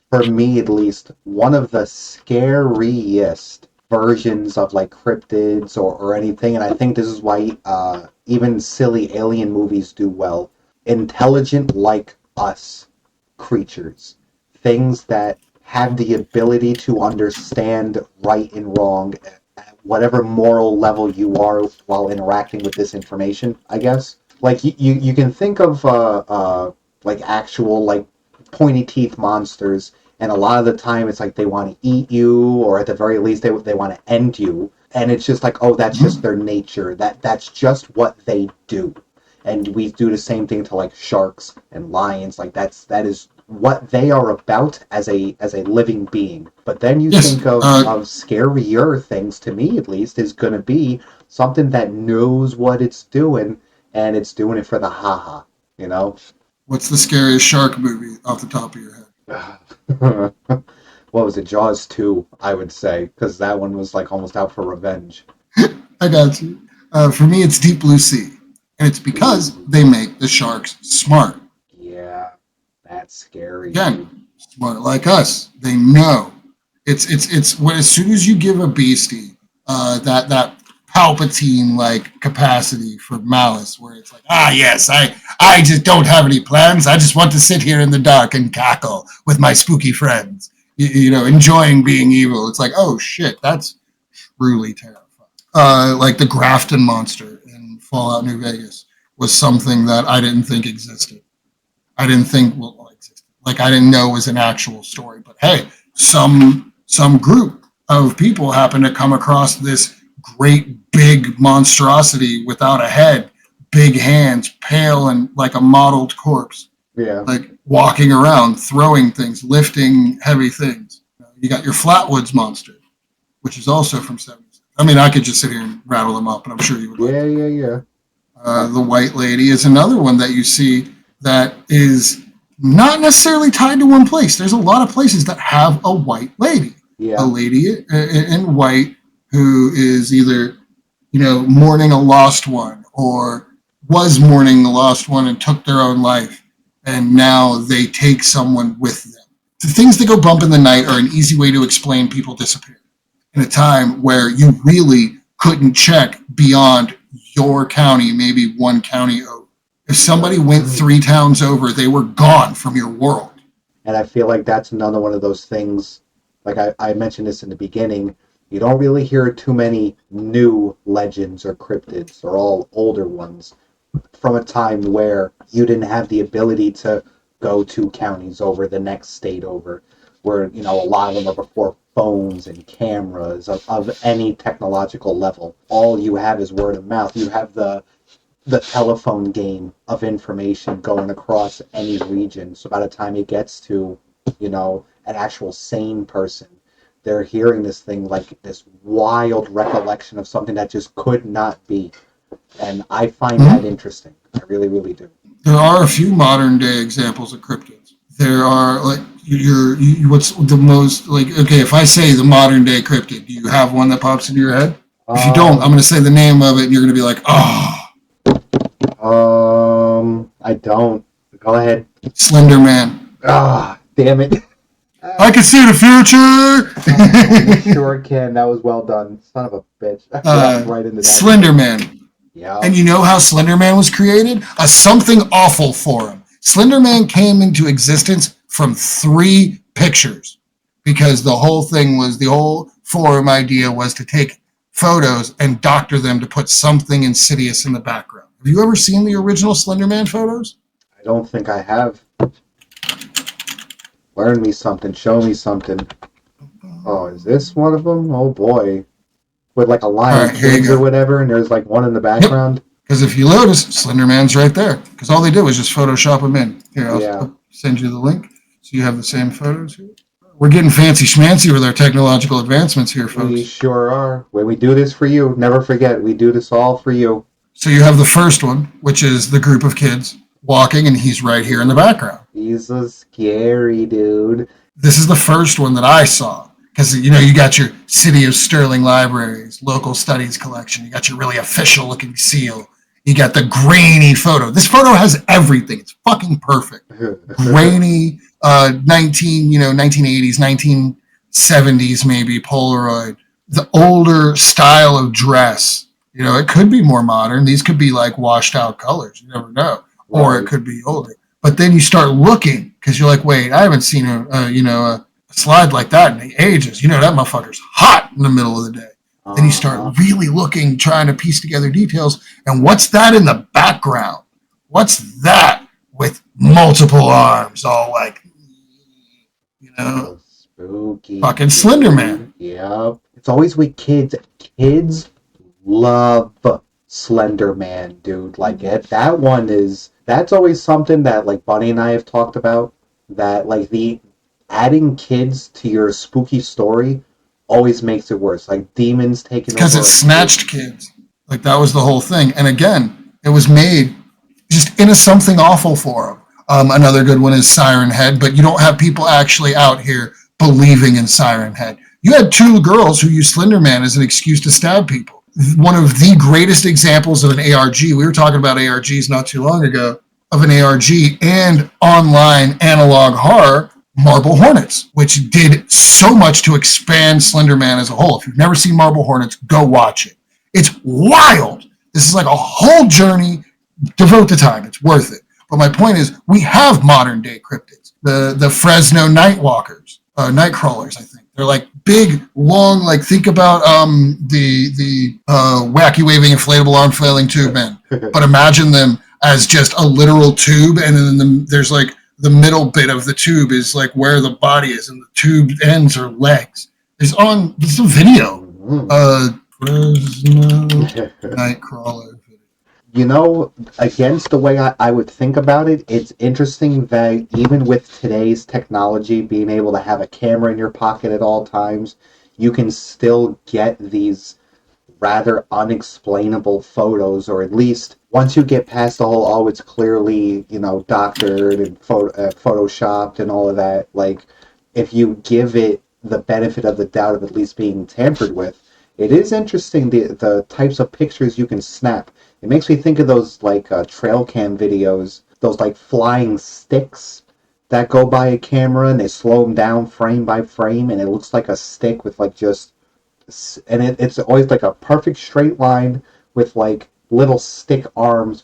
Speaker 1: for me at least, one of the scariest versions of like cryptids or anything, and I think this is why even silly alien movies do well. Intelligent like us creatures. Things that have the ability to understand right and wrong at whatever moral level you are while interacting with this information, I guess. Like you can think of like actual like pointy teeth monsters, and a lot of the time it's like they want to eat you, or at the very least they want to end you, and it's just like, oh, that's just their nature. That's just what they do. And we do the same thing to like sharks and lions. Like that is what they are about as a living being. But then you
Speaker 2: Yes.
Speaker 1: think of scarier things, to me at least, is going to be something that knows what it's doing, and it's doing it for the haha, you know?
Speaker 2: What's the scariest shark movie off the top of your head?
Speaker 1: What was it? Jaws 2, I would say, because that one was like almost out for revenge.
Speaker 2: I got you. For me, it's Deep Blue Sea. And it's because
Speaker 1: Ooh,
Speaker 2: they make the sharks smart.
Speaker 1: yeah, that's scary, dude.
Speaker 2: Again, smart like us. They know. It's when as soon as you give a beastie that Palpatine like capacity for malice, where it's like, yes, I just don't have any plans. I just want to sit here in the dark and cackle with my spooky friends. Enjoying being evil. It's like, oh shit, that's truly terrifying. Like the Grafton monster in Fallout New Vegas was something that I didn't think existed. I didn't think existed. Like I didn't know it was an actual story. But hey, some group of people happened to come across this great big monstrosity without a head, big hands, pale and like a mottled corpse,
Speaker 1: Yeah.
Speaker 2: like walking around, throwing things, lifting heavy things. You got your Flatwoods monster, which is also from 70s. I mean, I could just sit here and rattle them up, and I'm sure you would like
Speaker 1: Yeah,
Speaker 2: to.
Speaker 1: yeah, yeah.
Speaker 2: The White Lady is another one that you see that is not necessarily tied to one place. There's a lot of places that have a White Lady, a
Speaker 1: Yeah.
Speaker 2: lady in white who is either, mourning a lost one or was mourning the lost one and took their own life, and now they take someone with them. The things that go bump in the night are an easy way to explain people disappearing in a time where you really couldn't check beyond your county, maybe one county over. If somebody went 3 towns over, they were gone from your world.
Speaker 1: And I feel like that's another one of those things, like I mentioned this in the beginning, you don't really hear too many new legends or cryptids. They're all older ones from a time where you didn't have the ability to go 2 counties over, the next state over, where, a lot of them are before phones and cameras of any technological level. All you have is word of mouth. You have the telephone game of information going across any region. So by the time it gets to, an actual sane person, they're hearing this thing like this wild recollection of something that just could not be. And I find that
Speaker 2: Mhm.
Speaker 1: interesting. I really, really do.
Speaker 2: There are a few modern day examples of cryptids. There are like what's the most like okay, if I say the modern day cryptid, do you have one that pops into your head? If you don't, I'm
Speaker 1: Um,
Speaker 2: going to say the name of it and you're going to be like, "Oh,
Speaker 1: I don't. Go ahead.
Speaker 2: Slender Man.
Speaker 1: Ah, damn it.
Speaker 2: I can see the
Speaker 1: You
Speaker 2: future."
Speaker 1: sure can. That was well done. Son of a bitch. I walked right into that
Speaker 2: Slender
Speaker 1: shit.
Speaker 2: Man.
Speaker 1: Yeah.
Speaker 2: And you know how Slender Man was created? A something awful for him. Slender Man came into existence from 3 pictures because the whole forum idea was to take photos and doctor them to put something insidious in the background. Have you ever seen the original Slender Man photos?
Speaker 1: I don't think I have. Learn me something. Show me something. Oh, is this one of them? Oh boy. With like a line
Speaker 2: All
Speaker 1: of
Speaker 2: right, here you
Speaker 1: kids or
Speaker 2: go.
Speaker 1: whatever, and there's like one in the
Speaker 2: Yep.
Speaker 1: background.
Speaker 2: Because if you notice, Slender Man's right there. Because all they did was just Photoshop him in. Here,
Speaker 1: Yeah,
Speaker 2: I'll send you the link so you have the same photos here. We're getting fancy schmancy with our technological advancements here,
Speaker 1: we
Speaker 2: folks.
Speaker 1: sure are. When we do this for you, never forget, we do this all for you.
Speaker 2: So you have the first one, which is the group of kids walking, and he's right here in the background.
Speaker 1: He's so scary, dude.
Speaker 2: This is the first one that I saw. Because, you know, you got your City of Sterling Libraries, local studies collection. You got your really official looking seal. You got the grainy photo. This photo has everything. It's fucking perfect. Grainy, 1980s, 1970s maybe Polaroid. The older style of dress. You know, it could be more modern. These could be like washed out colors. You never know. Or it
Speaker 1: Right.
Speaker 2: could be older. But then you start looking because you're like, wait, I haven't seen a slide like that in ages. You know, that motherfucker's hot in the middle of the day. Then you
Speaker 1: Uh-huh.
Speaker 2: start really looking, trying to piece together details. And what's that in the background? What's that with multiple arms, all like, you know,
Speaker 1: So spooky,
Speaker 2: fucking Slender Man.
Speaker 1: dude. Yep. It's always with kids. Kids love Slender Man, dude. Like that one is that's always something that like Bunny and I have talked about. That like the adding kids to your spooky story always makes it worse. Like demons taking
Speaker 2: Because it
Speaker 1: over a kid.
Speaker 2: snatched kids. Like that was the whole thing. And again, it was made just into something awful for them. Another good one is Siren Head, but you don't have people actually out here believing in Siren Head. You had two girls who used Slender Man as an excuse to stab people. One of the greatest examples of an ARG, we were talking about ARGs not too long ago, of an ARG and online analog horror, Marble Hornets, which did so much to expand Slender Man as a whole. If you've never seen Marble Hornets, go watch it. It's wild. This is like a whole journey. Devote the time. It's worth it. But my point is, we have modern day cryptids. The Fresno Nightwalkers, Nightcrawlers, I think. They're like big, long. Like think about the wacky waving inflatable arm flailing tube men. But imagine them as just a literal tube, and then there's like the middle bit of the tube is like where the body is, and the tube ends are legs. There's a video.
Speaker 1: Mhm.
Speaker 2: Fresno Nightcrawler.
Speaker 1: You know, against the way I would think about it, it's interesting that even with today's technology, being able to have a camera in your pocket at all times, you can still get these rather unexplainable photos, or at least once you get past the whole, oh, it's clearly, doctored and photoshopped and all of that, like, if you give it the benefit of the doubt of at least being tampered with, it is interesting the types of pictures you can snap. It makes me think of those like trail cam videos, those like flying sticks that go by a camera and they slow them down frame by frame, and it looks like a stick with like just it's always like a perfect straight line with like little stick arms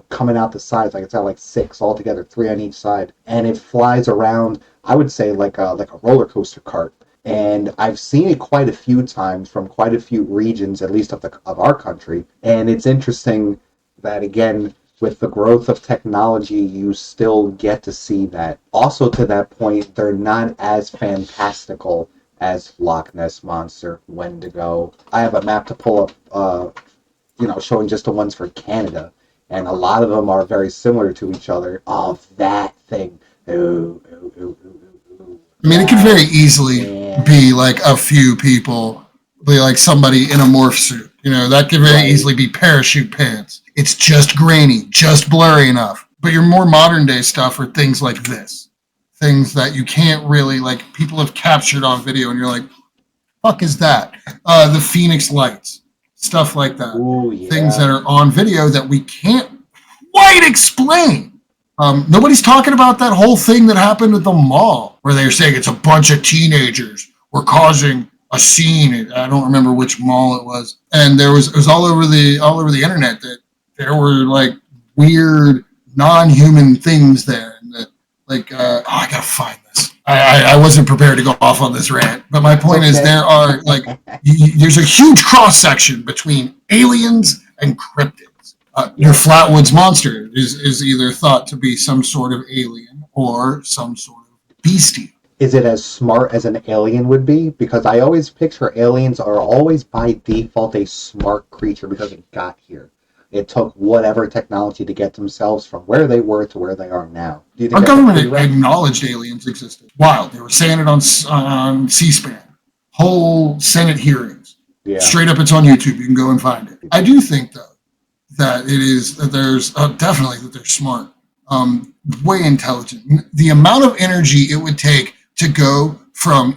Speaker 1: coming out the sides. Like it's got like six altogether, three on each side, and it flies around. I would say like a roller coaster cart. And I've seen it quite a few times from quite a few regions, at least of our country. And it's interesting that again, with the growth of technology, you still get to see that. Also, to that point, they're not as fantastical as Loch Ness Monster, Wendigo. I have a map to pull up, showing just the ones for Canada, and a lot of them are very similar to each other. Oh, that thing. Ooh, ooh, ooh, ooh, ooh.
Speaker 2: I mean, it could very
Speaker 1: That
Speaker 2: easily
Speaker 1: man.
Speaker 2: be like a few people, be like somebody in a morph suit. You know, that could very
Speaker 1: Right.
Speaker 2: easily be parachute pants. It's just grainy, just blurry enough. But your more modern day stuff are things like this. Things that you can't really, like, people have captured on video, and you're like, fuck is that? The Phoenix Lights, stuff like that.
Speaker 1: Ooh,
Speaker 2: Things
Speaker 1: yeah.
Speaker 2: that are on video that we can't quite explain. Nobody's talking about that whole thing that happened at the mall where they were saying it's a bunch of teenagers were causing a scene. I don't remember which mall it was, and it was all over the internet that there were like weird non-human things there, and that like I gotta find this. I wasn't prepared to go off on this rant, but my
Speaker 1: It's
Speaker 2: point is
Speaker 1: okay.
Speaker 2: there are like there's a huge cross section between aliens and cryptids. Your
Speaker 1: Yep.
Speaker 2: Flatwoods monster is either thought to be some sort of alien or some sort of beastie.
Speaker 1: Is it as smart as an alien would be? Because I always picture aliens are always by default a smart creature because it got here. It took whatever technology to get themselves from where they were to where they are now. Do you think
Speaker 2: Our
Speaker 1: that's
Speaker 2: government
Speaker 1: accurate?
Speaker 2: acknowledged aliens existed. Wild. They were saying it on C-SPAN. Whole Senate hearings.
Speaker 1: Yeah.
Speaker 2: Straight up, it's on YouTube. You can go and find it. I do think, though, that it is that there's definitely that they're smart, way intelligent. The amount of energy it would take to go from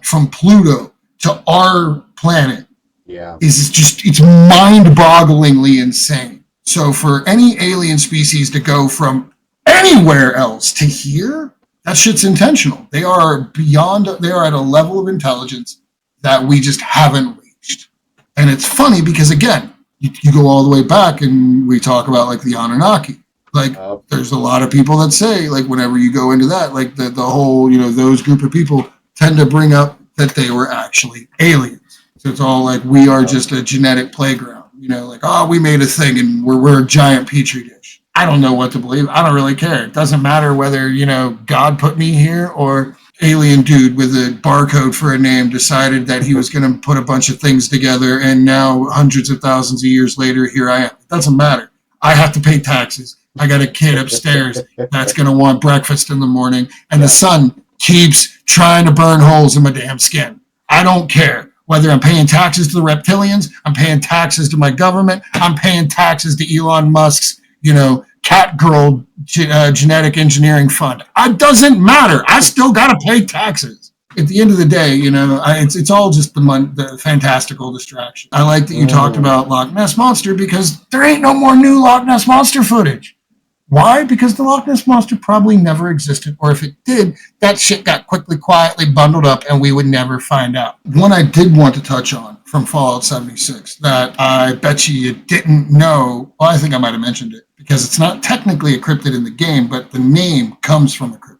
Speaker 2: from Pluto to our planet
Speaker 1: Yeah.
Speaker 2: is just it's mind-bogglingly insane. So for any alien species to go from anywhere else to here, that shit's intentional. They are at a level of intelligence that we just haven't reached. And it's funny because, again, you go all the way back and we talk about like the Anunnaki. Like there's a lot of people that say, like, whenever you go into that, like the whole, those group of people tend to bring up that they were actually aliens. So it's all like we are just a genetic playground, like, oh, we made a thing and we're a giant petri dish. I don't know what to believe. I don't really care. It doesn't matter whether, God put me here or alien dude with a barcode for a name decided that he was going to put a bunch of things together. And now hundreds of thousands of years later, here I am. It doesn't matter. I have to pay taxes. I got a kid upstairs that's going to want breakfast in the morning. And the sun keeps trying to burn holes in my damn skin. I don't care. Whether I'm paying taxes to the reptilians, I'm paying taxes to my government, I'm paying taxes to Elon Musk's, cat girl genetic engineering fund. It doesn't matter. I still got to pay taxes. At the end of the day, it's all just the fantastical distraction. I like that you talked about Loch Ness Monster because there ain't no more new Loch Ness Monster footage. Why? Because the Loch Ness Monster probably never existed, or if it did, that shit got quietly bundled up, and we would never find out. One I did want to touch on from Fallout 76 that I bet you didn't know. Well, I think I might have mentioned it because it's not technically a cryptid in the game, but the name comes from a cryptid.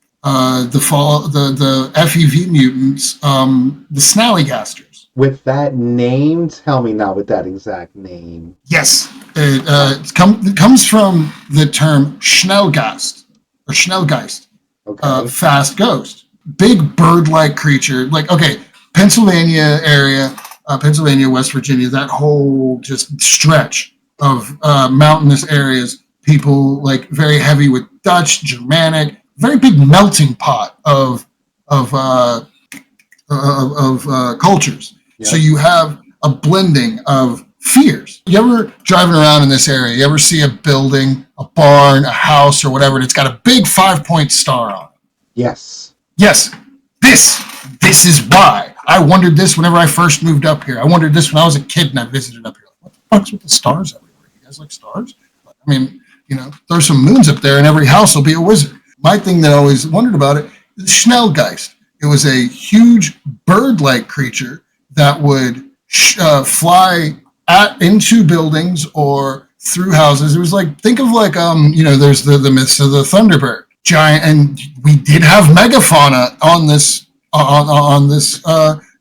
Speaker 2: The FEV mutants, the Snallygasters.
Speaker 1: With that name, tell me now with that exact name.
Speaker 2: Yes. It comes from the term Schnellgeist, or Schnellgeist, fast ghost. Big bird-like creature. Like, okay, Pennsylvania area, Pennsylvania, West Virginia, that whole just stretch of mountainous areas, people like very heavy with Dutch, Germanic, very big melting pot of cultures. Yeah. So you have a blending of fears. You ever driving around in this area, you ever see a building, a barn, a house, or whatever, and it's got a big 5-point star on it?
Speaker 1: Yes.
Speaker 2: Yes. This is why. I wondered this whenever I first moved up here. I wondered this when I was a kid and I visited up here. What the fuck's with the stars everywhere? You guys like stars? I mean, there's some moons up there and every house will be a wizard. My thing that I always wondered about it is Schnellgeist. It was a huge bird-like creature that would fly into buildings or through houses. It was like, think of like, there's the myths of the Thunderbird giant, and we did have megafauna on this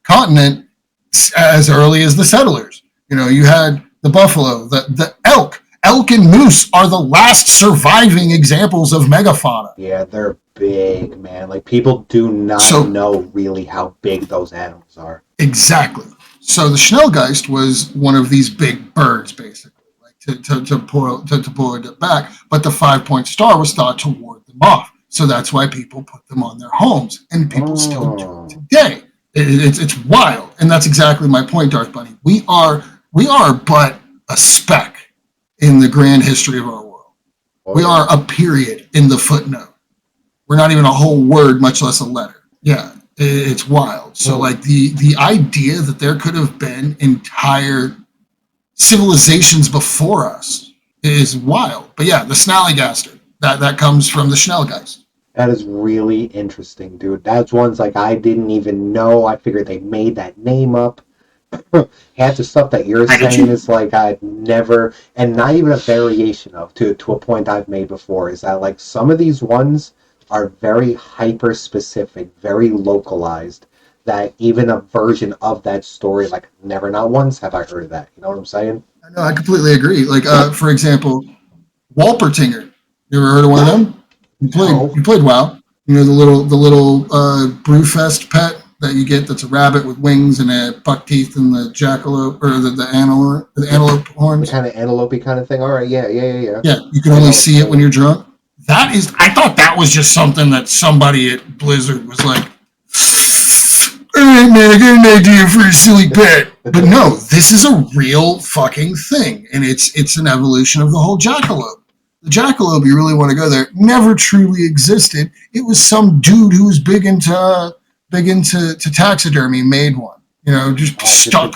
Speaker 2: continent as early as the settlers. You had the buffalo, the elk. Elk and moose are the last surviving examples of megafauna.
Speaker 1: Yeah, they're big, man. Like, people do not know really how big those animals are.
Speaker 2: Exactly. So the Schnellgeist was one of these big birds, basically, like to pull it back. But the 5-point star was thought to ward them off. So that's why people put them on their homes, and people still do it today. It's wild, and that's exactly my point, Darth Bunny. We are but a speck in the grand history of our world. We are a period in the footnote. We're not even a whole word, much less a letter. Yeah. It's wild. So, like, the idea that there could have been entire civilizations before us is wild. But yeah, the Snallygaster, that comes from the Schnellgeist.
Speaker 1: That is really interesting, dude. That's ones like I didn't even know. I figured they made that name up. Half the stuff that you're saying is like I've never, and not even a variation of, to a point I've made before, is that like some of these ones are very hyper-specific, very localized, that even a version of that story, like, never, not once have I heard of that. You know what I'm saying?
Speaker 2: I know, I completely agree. Like, for example, Walpertinger. You ever heard of one of them? You played WoW. You know, the little Brewfest pet that you get that's a rabbit with wings and a buck teeth and the jackalope or the antelope
Speaker 1: The
Speaker 2: horns.
Speaker 1: kind of antelope kind of thing. All right, yeah.
Speaker 2: Yeah, you can
Speaker 1: I
Speaker 2: only
Speaker 1: know it's
Speaker 2: see it when you're drunk. That is, I thought that was just something that somebody at Blizzard was like, all right, man, I got an idea for a silly pet. But no, this is a real fucking thing, and it's an evolution of the whole jackalope. The jackalope, you really want to go there, never truly existed. It was some dude who was big into taxidermy made one. You know, just stuck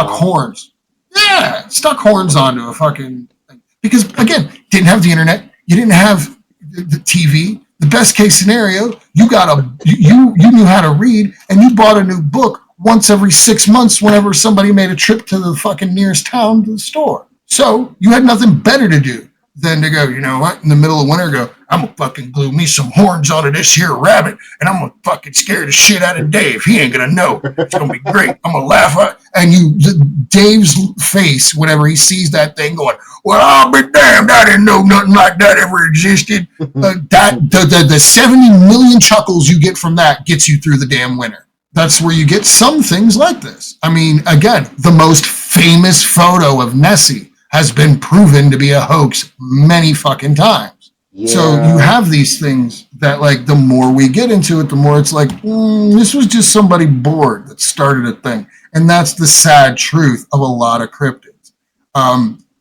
Speaker 2: horns. Yeah, stuck horns onto a fucking thing. Because again, didn't have the internet. You didn't have the TV. The best case scenario, you knew how to read, and you bought a new book once every 6 months whenever somebody made a trip to the fucking nearest town to the store. So you had nothing better to do than to go, you know what, in the middle of winter, go, I'm going to fucking glue me some horns onto this here rabbit, and I'm going to fucking scare the shit out of Dave. He ain't going to know. It's going to be great. I'm going to laugh. And Dave's face, whenever he sees that thing going, well, I'll be damned. I didn't know nothing like that ever existed. The 70 million chuckles you get from that gets you through the damn winter. That's where you get some things like this. I mean, again, the most famous photo of Nessie has been proven to be a hoax many fucking times. Yeah. So you have these things that, like, the more we get into it, the more it's like, this was just somebody bored that started a thing. And that's the sad truth of a lot of cryptids.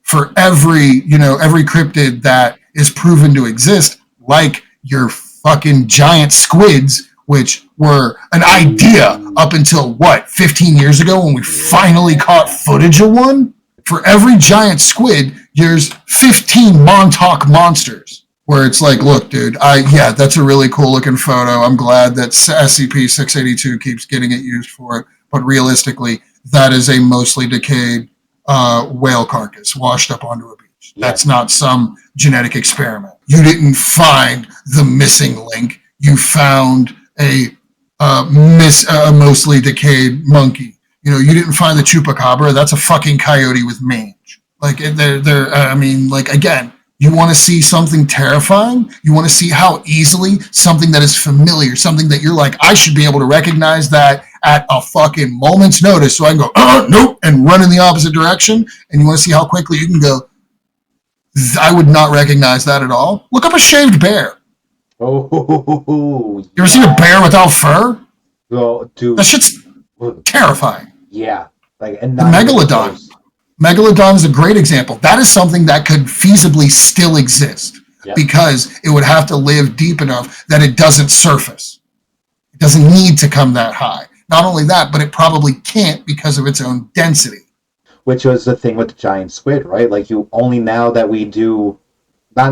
Speaker 2: For every cryptid that is proven to exist, like your fucking giant squids, which were an idea up until, 15 years ago when we finally caught footage of one? For every giant squid, there's 15 Montauk monsters. Where it's like, look, dude, that's a really cool looking photo. I'm glad that SCP-682 keeps getting it used for it. But realistically, that is a mostly decayed whale carcass washed up onto a beach. Yeah. That's not some genetic experiment. You didn't find the missing link. You found a mostly decayed monkey. You know, you didn't find the chupacabra. That's a fucking coyote with mange. Like, again, you want to see something terrifying? You want to see how easily something that is familiar, something that you're like, I should be able to recognize that at a fucking moment's notice, so I can go, nope, and run in the opposite direction. And you want to see how quickly you can go, I would not recognize that at all. Look up a shaved bear.
Speaker 1: Oh,
Speaker 2: you ever seen a bear without fur?
Speaker 1: Oh, dude.
Speaker 2: That shit's terrifying.
Speaker 1: Yeah. Like, and
Speaker 2: the Megalodon. Megalodon is a great example. That is something that could feasibly still exist because it would have to live deep enough that it doesn't surface. It doesn't need to come that high. Not only that, but it probably can't because of its own density.
Speaker 1: Which was the thing with the giant squid, right? Like, not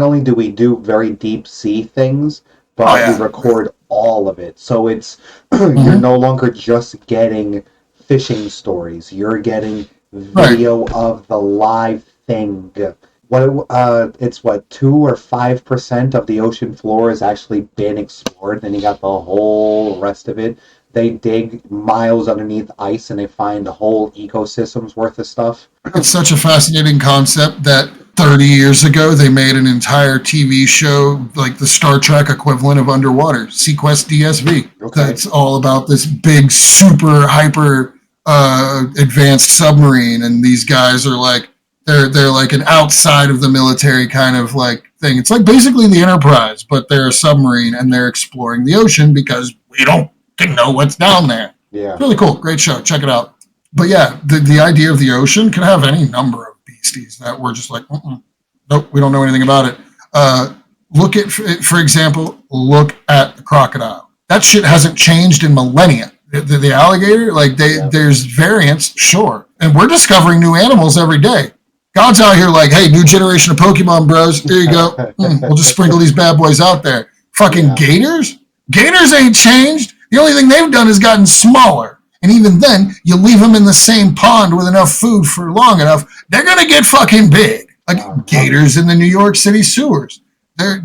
Speaker 1: only do we do very deep sea things, but we record all of it. So it's, you're no longer just getting fishing stories. You're getting video of the live thing. It's 2 or 5% of the ocean floor has actually been explored. Then you got the whole rest of it. They dig miles underneath ice and they find a whole ecosystem's worth of stuff.
Speaker 2: It's such a fascinating concept that 30 years ago they made an entire TV show, like the Star Trek equivalent of underwater, Sequest DSV. Okay. That's all about this big, super, hyper advanced submarine, and these guys are like, they're like an outside of the military kind of like thing. It's like basically the Enterprise, but they're a submarine and they're exploring the ocean because we don't know what's down there.
Speaker 1: Yeah,
Speaker 2: it's really cool, great show, check it out. But yeah, the idea of the ocean can have any number of beasties that we're just like, nope, we don't know anything about it. Look at, for example, look at the crocodile. That shit hasn't changed in millennia. The alligator, like there's variants, sure. And we're discovering new animals every day. God's out here like, hey, new generation of Pokemon bros. There you go. We'll just sprinkle these bad boys out there. Fucking gators? Gators ain't changed. The only thing they've done is gotten smaller. And even then, you leave them in the same pond with enough food for long enough, they're going to get fucking big. Like gators in the New York City sewers. They're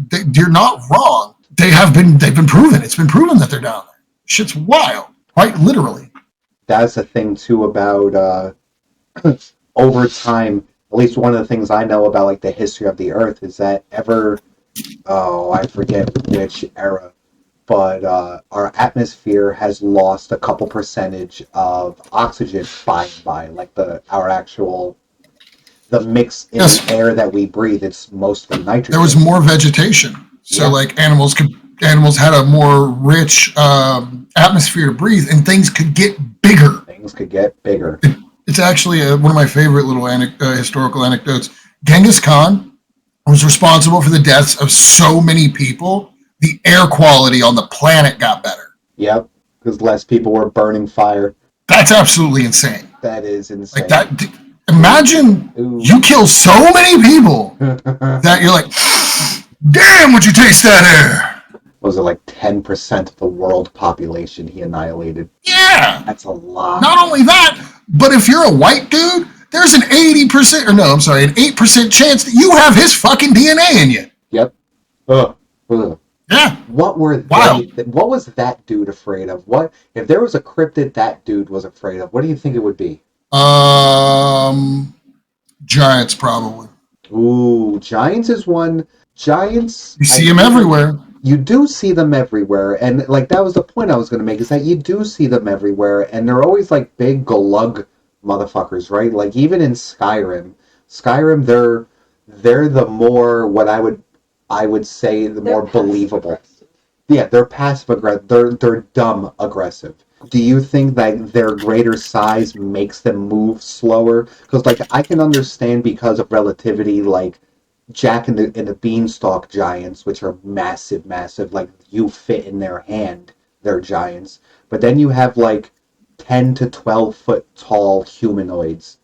Speaker 2: not wrong. They've been proven. It's been proven that they're down there. Shit's wild. Quite literally.
Speaker 1: That's the thing, too, about over time, at least one of the things I know about, like, the history of the Earth is that I forget which era, but our atmosphere has lost a couple percentage of oxygen by and by, like our actual the mix in
Speaker 2: Yes,
Speaker 1: the air that we breathe. It's mostly
Speaker 2: there was
Speaker 1: nitrogen.
Speaker 2: more vegetation, so
Speaker 1: Yeah,
Speaker 2: like animals had a more rich atmosphere to breathe, and things could get bigger.
Speaker 1: things could get bigger.
Speaker 2: It's actually one of my favorite little historical anecdotes. Genghis Khan was responsible for the deaths of so many people. The air quality on the planet got better.
Speaker 1: Yep, because less people were burning fire.
Speaker 2: That's absolutely insane.
Speaker 1: That is
Speaker 2: Like
Speaker 1: insane.
Speaker 2: that. Imagine
Speaker 1: Ooh.
Speaker 2: you kill so many people that you're like, damn, would you taste that air?
Speaker 1: Was it like 10% of the world population he annihilated?
Speaker 2: Yeah.
Speaker 1: That's a lot.
Speaker 2: Not only that, but if you're a white dude, there's an 80%, or no, I'm sorry, an 8% chance that you have his fucking DNA in you.
Speaker 1: Yep. Ugh. Ugh.
Speaker 2: Yeah.
Speaker 1: What were
Speaker 2: Wild.
Speaker 1: what was that dude afraid of? What if there was a cryptid that dude was afraid of? What do you think it would be?
Speaker 2: Giants probably.
Speaker 1: Ooh, giants is one. Giants.
Speaker 2: You see them everywhere.
Speaker 1: You do see them everywhere, and like that was the point I was going to make, is that you do see them everywhere, and they're always like big glug motherfuckers, right? Like even in Skyrim, they're the more what I would say the more believable. Yeah, they're passive aggressive. They're dumb aggressive. Do you think that their greater size makes them move slower? Because like I can understand because of relativity, like Jack and the Beanstalk giants, which are massive, massive, like you fit in their hand, they're giants. But then you have like 10 to 12 foot tall humanoids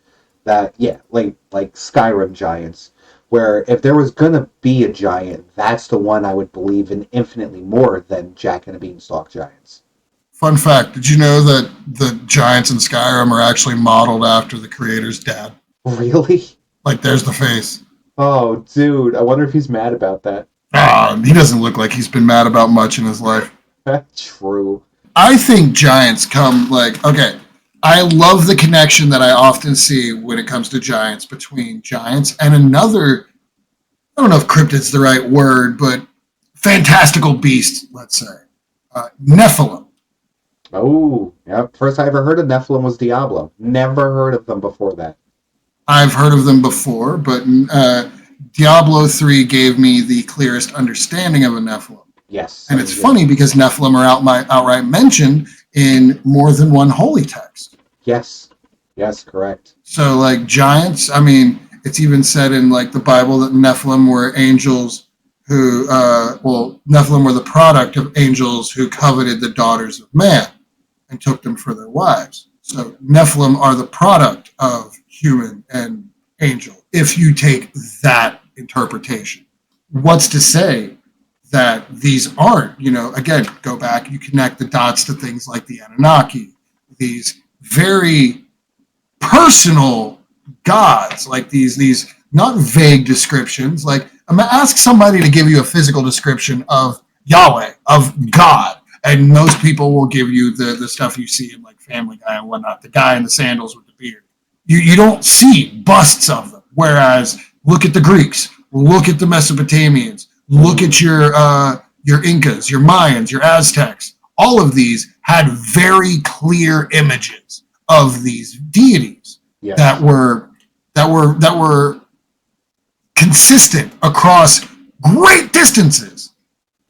Speaker 1: that yeah, like Skyrim giants. Where if there was gonna be a giant, that's the one I would believe in infinitely more than Jack and the Beanstalk giants.
Speaker 2: Fun fact, did you know that the giants in Skyrim are actually modeled after the creator's dad?
Speaker 1: Really?
Speaker 2: Like, there's the face.
Speaker 1: Oh, dude, I wonder if he's mad about that.
Speaker 2: He doesn't look like he's been mad about much in his life.
Speaker 1: True.
Speaker 2: I think giants come like, okay, I love the connection that I often see when it comes to giants between giants and another, I don't know if cryptid's the right word, but fantastical beast, let's say, Nephilim.
Speaker 1: Oh, yeah. First I ever heard of Nephilim was Diablo. Never heard of them before that.
Speaker 2: I've heard of them before, but Diablo 3 gave me the clearest understanding of a Nephilim.
Speaker 1: Yes.
Speaker 2: And it's funny because Nephilim are outright mentioned in more than one holy text.
Speaker 1: Yes. Yes, correct.
Speaker 2: So, like giants, I mean, it's even said in like the Bible that Nephilim were angels who, Nephilim were the product of angels who coveted the daughters of man and took them for their wives. So Nephilim are the product of human and angel, if you take that interpretation. What's to say that these aren't, again, go back, you connect the dots to things like the Anunnaki, these very personal gods, like these not vague descriptions. Like, I'm gonna ask somebody to give you a physical description of Yahweh, of God, and most people will give you the stuff you see in like Family Guy and whatnot, the guy in the sandals with the beard. You don't see busts of them. Whereas, look at the Greeks, look at the Mesopotamians, look at your Incas, your Mayans, your Aztecs. All of these had very clear images of these deities
Speaker 1: Yes.
Speaker 2: that were consistent across great distances.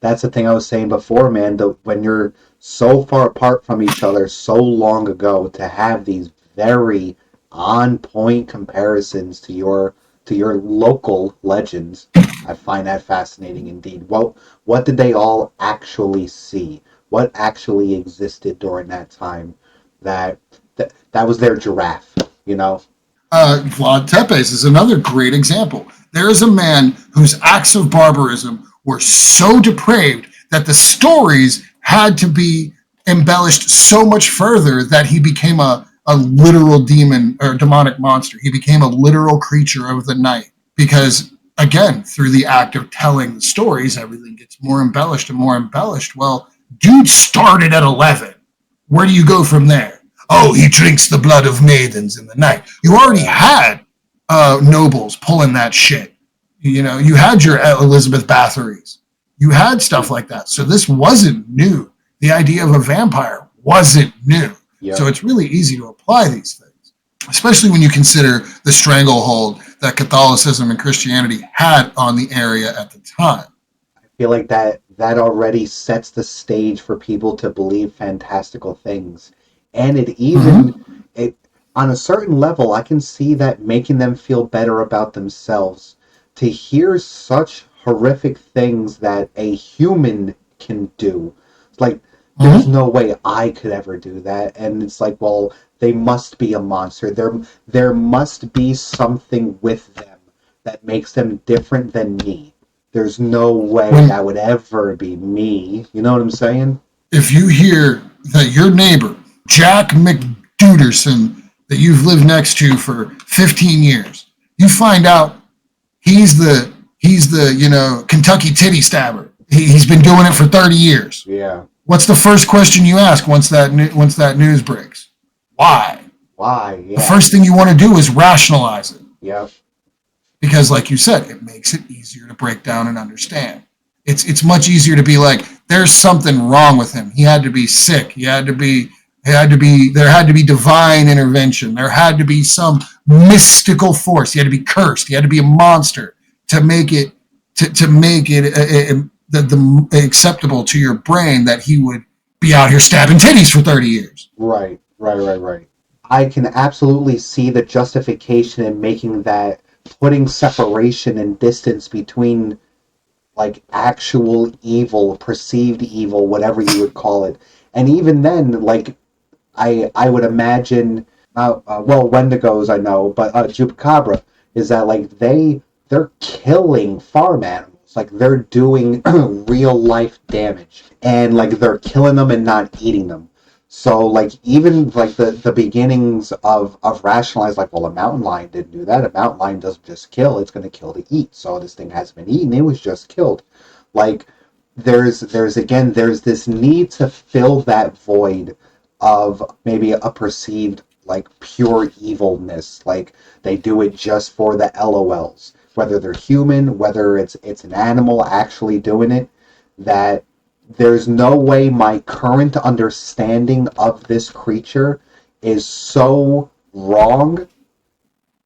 Speaker 1: That's the thing I was saying before, man. When you're so far apart from each other so long ago, to have these very on point comparisons to your local legends, I find that fascinating indeed. What did they all actually see? What actually existed during that time? That was their giraffe,
Speaker 2: Vlad Tepes is another great example. There is a man whose acts of barbarism were so depraved that the stories had to be embellished so much further that he became a literal demon or demonic monster. He became a literal creature of the night because, again, through the act of telling the stories, everything gets more embellished and more embellished. Well, dude started at 11. Where do you go from there? Oh, he drinks the blood of maidens in the night. You already had nobles pulling that shit. You had your Elizabeth Bathory's. You had stuff like that. So this wasn't new. The idea of a vampire wasn't new.
Speaker 1: Yeah.
Speaker 2: So it's really easy to apply these things, especially when you consider the stranglehold that Catholicism and Christianity had on the area at the time.
Speaker 1: I feel like that already sets the stage for people to believe fantastical things. And it even
Speaker 2: Mm-hmm.
Speaker 1: it on a certain level I can see that making them feel better about themselves. To hear such horrific things that a human can do. It's like there's
Speaker 2: Mm-hmm.
Speaker 1: no way I could ever do that. And it's like, well, they must be a monster. There must be something with them that makes them different than me. There's no way
Speaker 2: When
Speaker 1: that would ever be me. You know what I'm saying?
Speaker 2: if you hear that your neighbor, Jack McDuderson, that you've lived next to for 15 years, you find out he's the Kentucky titty stabber. He's been doing it for 30 years.
Speaker 1: Yeah.
Speaker 2: What's the first question you ask once that news breaks? Why?
Speaker 1: Why?
Speaker 2: The
Speaker 1: Yeah.
Speaker 2: first thing you want to do is rationalize it
Speaker 1: Yeah.
Speaker 2: because, like you said, it makes it easier to break down and understand. It's much easier to be like, there's something wrong with him. He had to be sick. There had to be divine intervention. There had to be some mystical force. He had to be cursed. He had to be a monster to make it the acceptable to your brain that he would be out here stabbing titties for 30 years.
Speaker 1: Right. I can absolutely see the justification in making that, putting separation and distance between like actual evil, perceived evil, whatever you would call it. And even then, like I would imagine, well, Wendigos I know, but Chupacabra is that like they're killing farm animals, like they're doing real life damage, and like they're killing them and not eating them. So like even like the beginnings of rationalize like, well, a mountain lion didn't do that. A mountain lion doesn't just kill; it's going to kill to eat. So this thing hasn't been eaten; it was just killed. Like there's this need to fill that void of maybe a perceived like pure evilness. Like they do it just for the LOLs, whether they're human, whether it's an animal actually doing it. That there's no way my current understanding of this creature is so wrong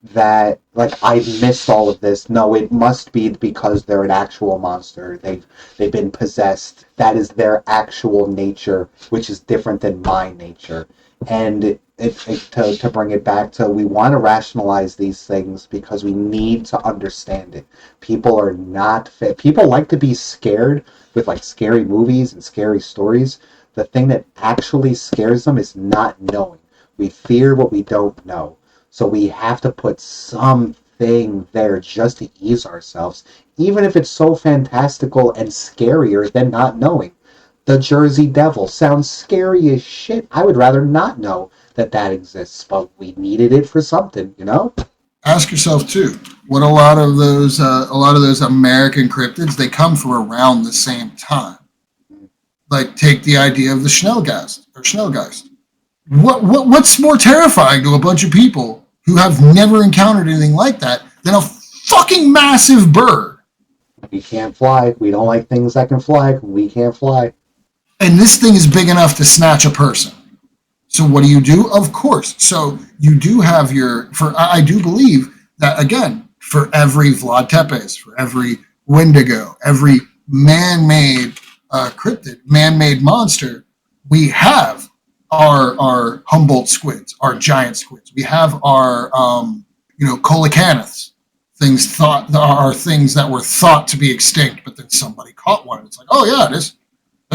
Speaker 1: that like I missed all of this. No, it must be because they're an actual monster. They've been possessed. That is their actual nature, which is different than my nature. And to bring it back to, we want to rationalize these things because we need to understand it. People are not fit. People like to be scared with like scary movies and scary stories. The thing that actually scares them is not knowing. We fear what we don't know. So we have to put something there just to ease ourselves, even if it's so fantastical and scarier than not knowing. The Jersey Devil sounds scary as shit. I would rather not know that that exists, but we needed it for something, you know?
Speaker 2: Ask yourself too, what a lot of those American cryptids, they come from around the same time. Like take the idea of the Schnellgeist. What's more terrifying to a bunch of people who have never encountered anything like that than a fucking massive bird?
Speaker 1: We can't fly. We don't like things that can fly. We can't fly.
Speaker 2: And this thing is big enough to snatch a person. So what do? Of course. So you do have I do believe that, again, for every Vlad Tepes, for every Wendigo, every man-made cryptid, man-made monster, we have our Humboldt squids, our giant squids. We have our coelacanths, things that were thought to be extinct, but then somebody caught one. And it's like, oh yeah, this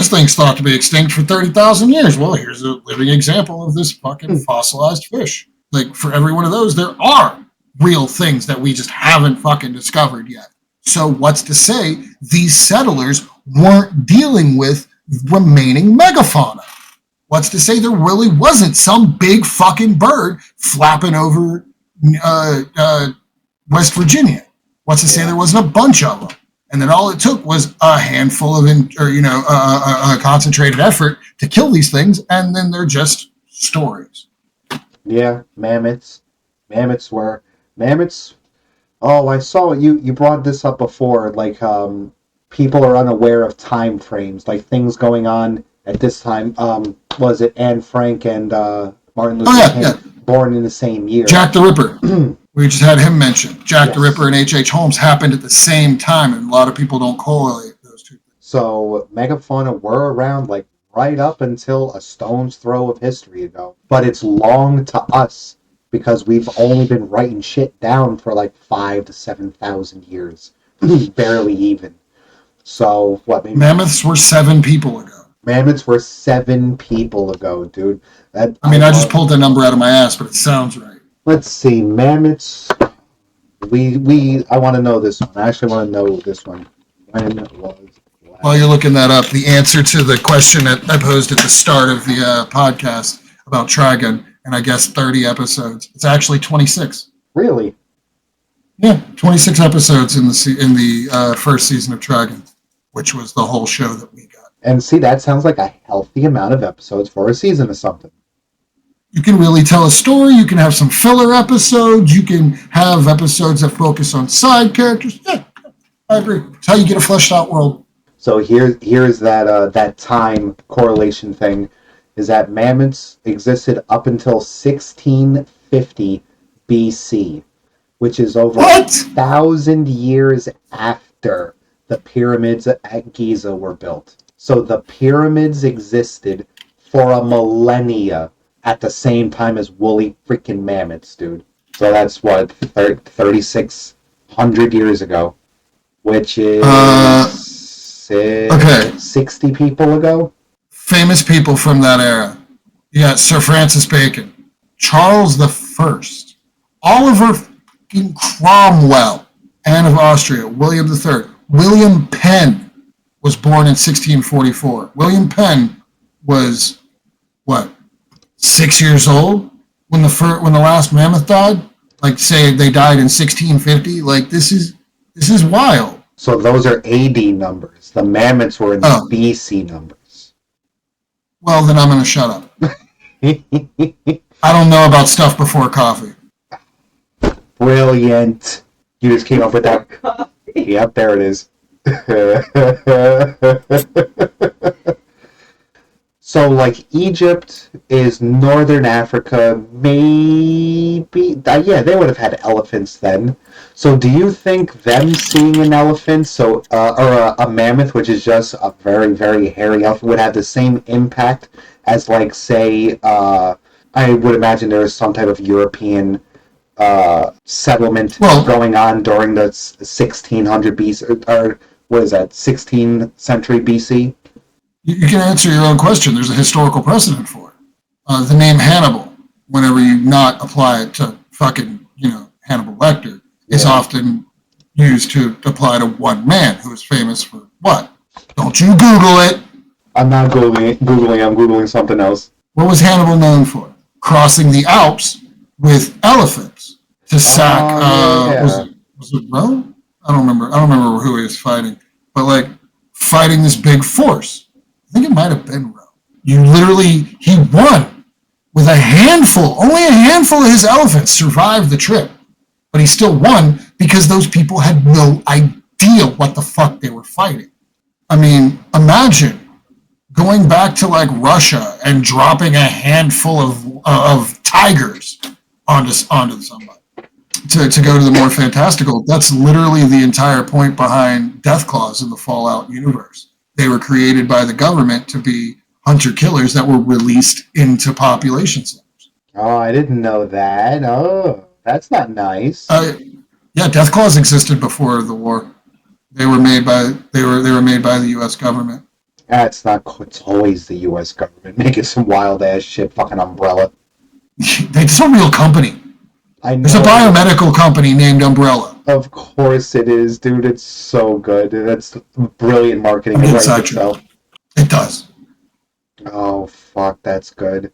Speaker 2: thing's thought to be extinct for 30,000 years. Well, here's a living example of this fucking fossilized fish. Like, for every one of those, there are real things that we just haven't fucking discovered yet. So what's to say these settlers weren't dealing with remaining megafauna? What's to say there really wasn't some big fucking bird flapping over West Virginia? What's to say there wasn't a bunch of them? And then all it took was a handful of, a concentrated effort to kill these things, and then they're just stories.
Speaker 1: Yeah, mammoths. Mammoths. Oh, I saw you. You brought this up before. Like, people are unaware of time frames, like things going on at this time. Was it Anne Frank and Martin Luther King born in the same year?
Speaker 2: Jack the Ripper. We just had him mentioned. Jack the Ripper and H.H. Holmes happened at the same time, and a lot of people don't correlate those two things.
Speaker 1: So megafauna were around like right up until a stone's throw of history ago. But it's long to us because we've only been writing shit down for like 5,000 to 7,000 years. Barely even. So what? Maybe
Speaker 2: mammoths were 7 people ago.
Speaker 1: Mammoths were 7 people ago, dude.
Speaker 2: I just pulled the number out of my ass, but it sounds right.
Speaker 1: Let's see, mammoths. I want to know this one. I actually want to know this one. When was
Speaker 2: while you're looking that up, the answer to the question that I posed at the start of the podcast about Trigun, and I guess 30 episodes. It's actually 26.
Speaker 1: Really?
Speaker 2: Yeah, 26 episodes in the first season of Trigun, which was the whole show that we got.
Speaker 1: And see, that sounds like a healthy amount of episodes for a season or something.
Speaker 2: You can really tell a story. You can have some filler episodes. You can have episodes that focus on side characters. Yeah, I agree. It's how you get a fleshed out world.
Speaker 1: So here's that time correlation thing, is that mammoths existed up until 1650 BC, which is over 1,000 years after the pyramids at Giza were built. So the pyramids existed for a millennia at the same time as woolly freaking mammoths, dude. So that's what, 3,600 years ago, which is 60 people ago.
Speaker 2: Famous people from that era. Yeah, Sir Francis Bacon, Charles the First, Oliver Cromwell, Anne of Austria, William III. William Penn was born in 1644. William Penn was, 6 years old when the last mammoth died? Like, say they died in 1650? Like, this is wild.
Speaker 1: So those are AD numbers. The mammoths were in the BC numbers.
Speaker 2: Well, then I'm going to shut up. I don't know about stuff before coffee.
Speaker 1: Brilliant. You just came up with that. Yep, there it is. So, like, Egypt is northern Africa, maybe. Yeah, they would have had elephants then. So, do you think them seeing an elephant, or a mammoth, which is just a very, very hairy elephant, would have the same impact as, like, say, I would imagine there is some type of European settlement going on during the 1600 BC, or what is that, 16th century BC?
Speaker 2: You can answer your own question. There's a historical precedent for it. The name Hannibal, whenever you not apply it to fucking, Hannibal Lecter, is often used to apply to one man who is famous for what? Don't you Google it.
Speaker 1: I'm not Googling, I'm Googling something else.
Speaker 2: What was Hannibal known for? Crossing the Alps with elephants to sack, was it Rome? I don't remember who he was fighting, but like fighting this big force. I think it might have been Rome. He won with only a handful of his elephants survived the trip, but he still won because those people had no idea what the fuck they were fighting. I mean, imagine going back to like Russia and dropping a handful of tigers onto somebody. To go to the more fantastical, that's literally the entire point behind Death Claws in the Fallout universe. They were created by the government to be hunter-killers that were released into population centers.
Speaker 1: Oh, I didn't know that. Oh, that's not nice.
Speaker 2: Yeah, Death Claws existed before the war. They were made by the U.S. government.
Speaker 1: That's not. It's always the U.S. government making some wild ass shit. Fucking Umbrella.
Speaker 2: It's a real company.
Speaker 1: I know.
Speaker 2: There's a biomedical company named Umbrella.
Speaker 1: Of course it is, dude. It's so good. That's brilliant marketing.
Speaker 2: It does.
Speaker 1: Oh, fuck. That's good.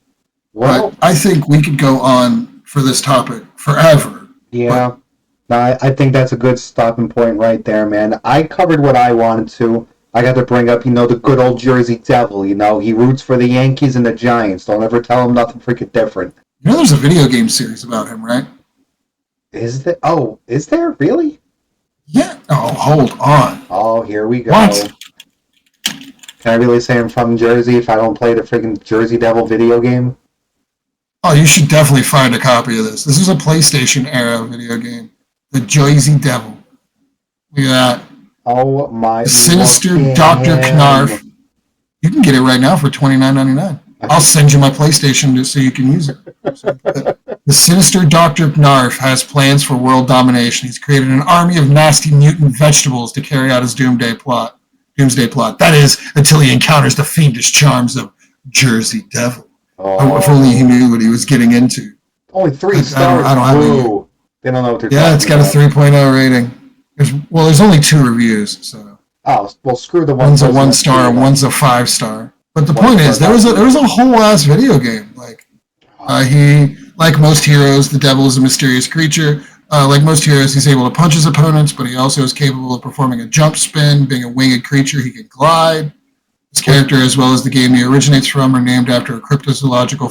Speaker 1: Well,
Speaker 2: I think we could go on for this topic forever.
Speaker 1: Yeah. I think that's a good stopping point right there, man. I covered what I wanted to. I got to bring up, the good old Jersey Devil, He roots for the Yankees and the Giants. Don't ever tell him nothing freaking different.
Speaker 2: There's a video game series about him, right?
Speaker 1: Is there? Oh, is there? Really?
Speaker 2: Yeah. Oh, hold on.
Speaker 1: Oh, here we go.
Speaker 2: What?
Speaker 1: Can I really say I'm from Jersey if I don't play the freaking Jersey Devil video game?
Speaker 2: Oh, you should definitely find a copy of this. This is a PlayStation era video game. The Jersey Devil. Look at that.
Speaker 1: Oh my!
Speaker 2: The Sinister
Speaker 1: look at
Speaker 2: Dr.
Speaker 1: him.
Speaker 2: Knarf. You can get it right now for $29.99. I'll send you my PlayStation just so you can use it. The sinister Dr. Knarf has plans for world domination. He's created an army of nasty mutant vegetables to carry out his doomsday plot. That is, until he encounters the fiendish charms of Jersey Devil. Oh. If only he knew what he was getting into.
Speaker 1: Only 3 stars.
Speaker 2: I don't have any.
Speaker 1: They don't know what they're talking
Speaker 2: about. Yeah, it's got a 3.0 rating. There's only 2 reviews, so.
Speaker 1: Oh, well, screw the
Speaker 2: one. One's a 1 star and one's a 5 star. But the point is, there was a whole ass video game. He, like most heroes, the devil is a mysterious creature. Like most heroes, he's able to punch his opponents, but he also is capable of performing a jump spin. Being a winged creature, he can glide. His character, as well as the game he originates from, are named after a cryptozoological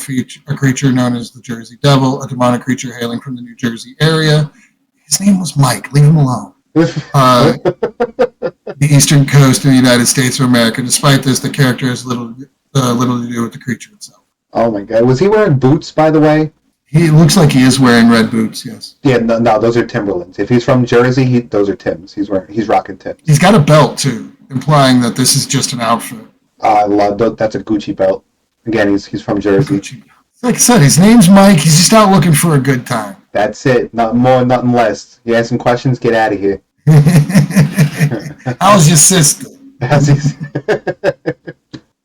Speaker 2: creature known as the Jersey Devil, a demonic creature hailing from the New Jersey area. His name was Mike. Leave him alone. The eastern coast of the United States of America. Despite this, the character has little to do with the creature itself.
Speaker 1: Oh my god. Was he wearing boots, by the way?
Speaker 2: He looks like he is wearing red boots, yes.
Speaker 1: Yeah, no, those are Timberlands. If he's from Jersey, those are Tims. He's rocking Tims.
Speaker 2: He's got a belt, too, implying that this is just an outfit.
Speaker 1: I love that's a Gucci belt. Again, he's from Jersey.
Speaker 2: Like I said, his name's Mike. He's just out looking for a good time.
Speaker 1: That's it. Nothing more, nothing less. You have some questions? Get out of here.
Speaker 2: How's your sister?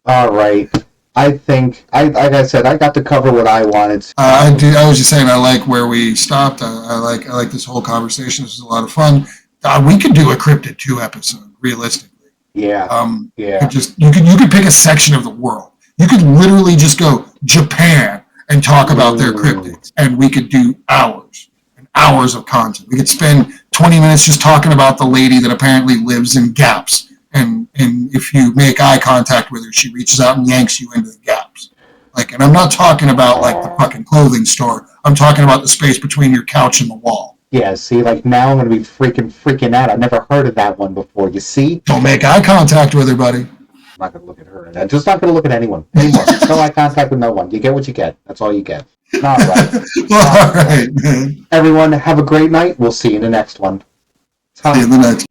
Speaker 1: All right. I think, like I said, I got to cover what I wanted.
Speaker 2: I was just saying, I like where we stopped. I like this whole conversation. This was a lot of fun. We could do a Cryptid 2 episode, realistically.
Speaker 1: Yeah.
Speaker 2: Yeah. You could pick a section of the world. You could literally just go Japan and talk about their cryptids, and we could do hours and hours of content. We could spend 20 minutes just talking about the lady that apparently lives in gaps, and if you make eye contact with her, she reaches out and yanks you into the gaps. And I'm not talking about the fucking clothing store. I'm talking about the space between your couch and the wall.
Speaker 1: Yeah, see, now I'm going to be freaking out. I've never heard of that one before. You see?
Speaker 2: Don't make eye contact with her, buddy.
Speaker 1: I'm not going to look at her. I'm just not going to look at anyone. No eye contact with no one. You get what you get. That's all you get. All right.
Speaker 2: All right, man.
Speaker 1: Everyone, have a great night. We'll see you in the next one.
Speaker 2: See you in the next